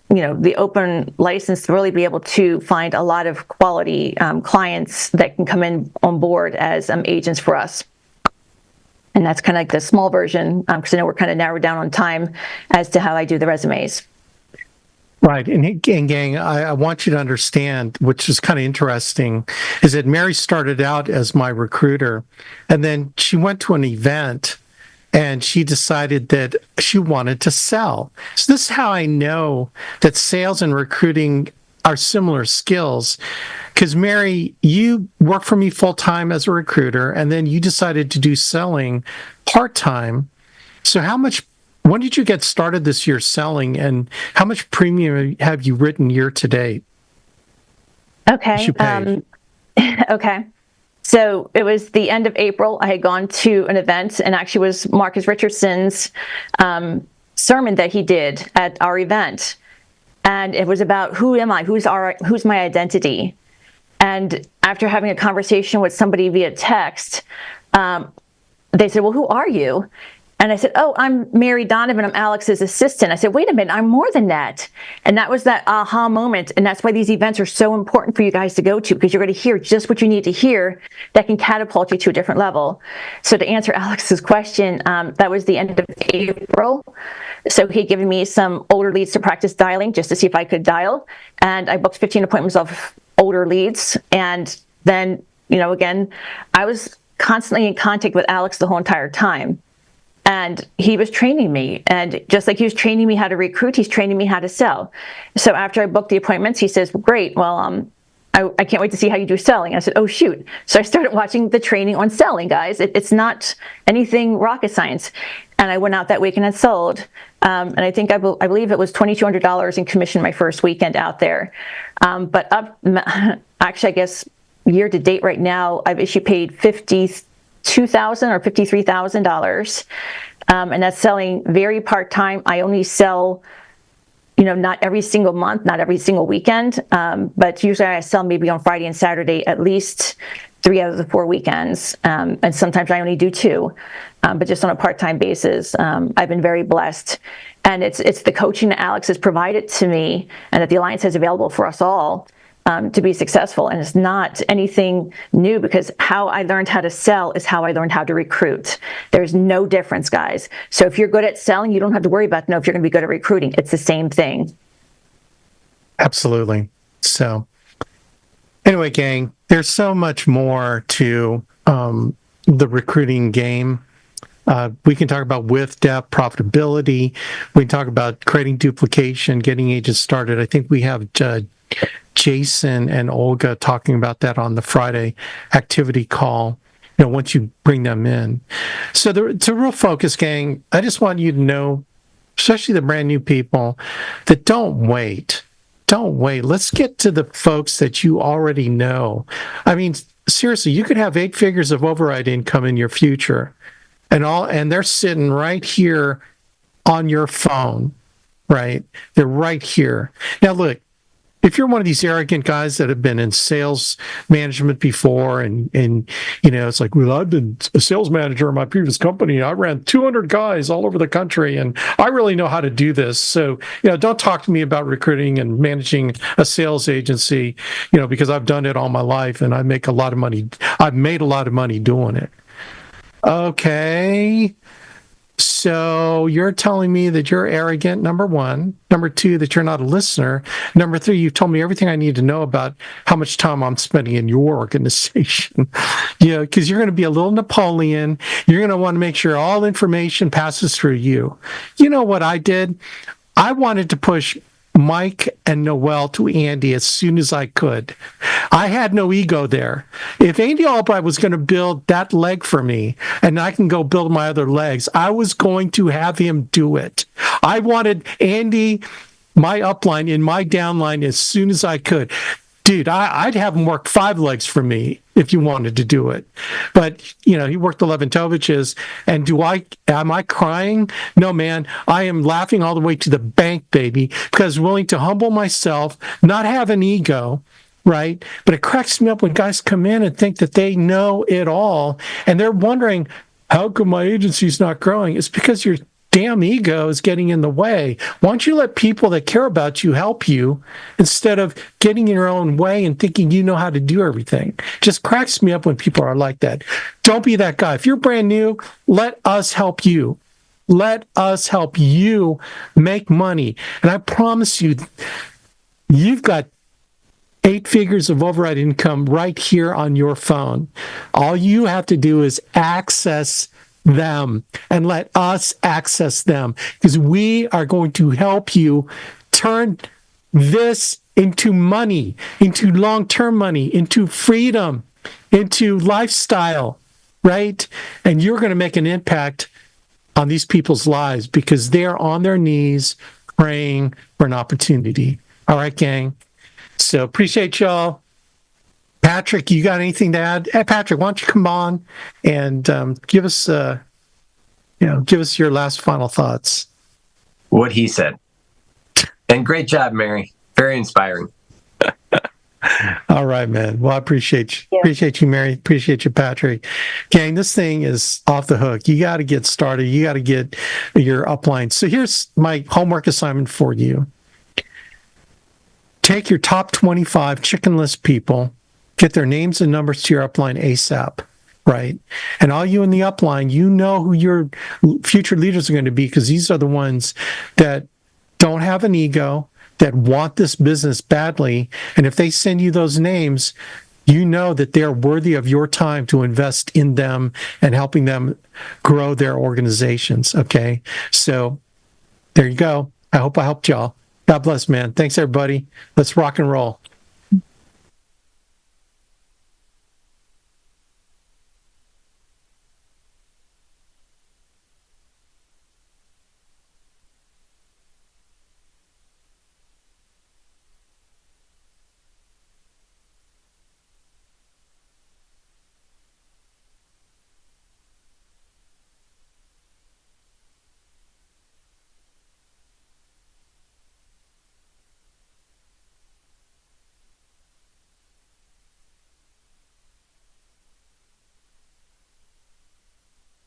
the open license to really be able to find a lot of quality clients that can come in on board as agents for us. And that's kind of like the small version, because I know we're kind of narrowed down on time as to how I do the resumes. Right. And gang, I want you to understand, which is kind of interesting, is that Mary started out as my recruiter, and then she went to an event and she decided that she wanted to sell. So this is how I know that sales and recruiting are similar skills. Because Mary, you work for me full-time as a recruiter, and then you decided to do selling part-time. So when did you get started this year selling, and how much premium have you written year to date? Okay. Okay. So it was the end of April. I had gone to an event, and actually was Marcus Richardson's sermon that he did at our event. And it was about, who am I? Who's my identity? And after having a conversation with somebody via text, they said, well, who are you? And I said, oh, I'm Mary Donovan. I'm Alex's assistant. I said, wait a minute, I'm more than that. And that was that aha moment. And that's why these events are so important for you guys to go to, because you're going to hear just what you need to hear that can catapult you to a different level. So to answer Alex's question, that was the end of April. So he'd given me some older leads to practice dialing just to see if I could dial. And I booked 15 appointments of older leads. And then, again, I was constantly in contact with Alex the whole entire time. And he was training me. And just like he was training me how to recruit, he's training me how to sell. So after I booked the appointments, he says, well, great. Well, I can't wait to see how you do selling. I said, oh, shoot. So I started watching the training on selling, guys. It's not anything rocket science. And I went out that weekend and sold. And I think I believe it was $2,200 in commission my first weekend out there. But actually, I guess year to date right now, I've issued paid $52,000 or $53,000. And that's selling very part-time. I only sell, not every single month, not every single weekend. But usually I sell maybe on Friday and Saturday, at least 3 out of the 4 weekends. And sometimes I only do 2, but just on a part-time basis. I've been very blessed. And it's the coaching that Alex has provided to me and that the Alliance has available for us all to be successful. And it's not anything new, because how I learned how to sell is how I learned how to recruit. There's no difference, guys. So if you're good at selling, you don't have to worry about if you're going to be good at recruiting. It's the same thing. Absolutely. So anyway, gang, there's so much more to the recruiting game. We can talk about width, depth, profitability. We can talk about creating duplication, getting agents started. I think we have Jason and Olga talking about that on the Friday activity call, once you bring them in. So it's a real focus, gang. I just want you to know, especially the brand new people, that don't wait. Don't wait. Let's get to the folks that you already know. I mean, seriously, you could have 8 figures of override income in your future. And they're sitting right here on your phone, right? They're right here. Now, look, if you're one of these arrogant guys that have been in sales management before, and it's like, well, I've been a sales manager in my previous company. I ran 200 guys all over the country, and I really know how to do this. So, don't talk to me about recruiting and managing a sales agency, because I've done it all my life, and I make a lot of money. I've made a lot of money doing it. Okay, so you're telling me that you're arrogant, number one. Number two, that you're not a listener. Number three, you've told me everything I need to know about how much time I'm spending in your organization. Because you're going to be a little Napoleon. You're going to want to make sure all information passes through you. You know what I did? I wanted to push Mike and Noel to Andy as soon as I could. I had no ego there. If Andy Albright was going to build that leg for me and I can go build my other legs, I was going to have him do it. I wanted Andy, my upline, in my downline as soon as I could. Dude, I'd have him work 5 legs for me if you wanted to do it. But, he worked 11 Toviches. And am I crying? No, man. I am laughing all the way to the bank, baby, because willing to humble myself, not have an ego, right? But it cracks me up when guys come in and think that they know it all. And they're wondering, how come my agency's not growing? It's because your damn ego is getting in the way. Why don't you let people that care about you help you instead of getting in your own way and thinking you know how to do everything? Just cracks me up when people are like that. Don't be that guy. If you're brand new, let us help you. Let us help you make money. And I promise you, you've got 8 figures of override income right here on your phone. All you have to do is access them and let us access them, because we are going to help you turn this into money, into long-term money, into freedom, into lifestyle, right? And you're going to make an impact on these people's lives because they're on their knees praying for an opportunity. All right, gang. So appreciate y'all. Patrick, you got anything to add? Hey, Patrick, why don't you come on and give us your last final thoughts. What he said. And great job, Mary. Very inspiring. All right, man. Well, I appreciate you. Yeah. Appreciate you, Mary. Appreciate you, Patrick. Gang, this thing is off the hook. You got to get started. You got to get your upline. So here's my homework assignment for you. Take your top 25 chicken list people, get their names and numbers to your upline ASAP, right? And all you in the upline, you know who your future leaders are going to be, because these are the ones that don't have an ego, that want this business badly. And if they send you those names, you know that they're worthy of your time to invest in them and helping them grow their organizations, okay? So there you go. I hope I helped y'all. God bless, man. Thanks, everybody. Let's rock and roll.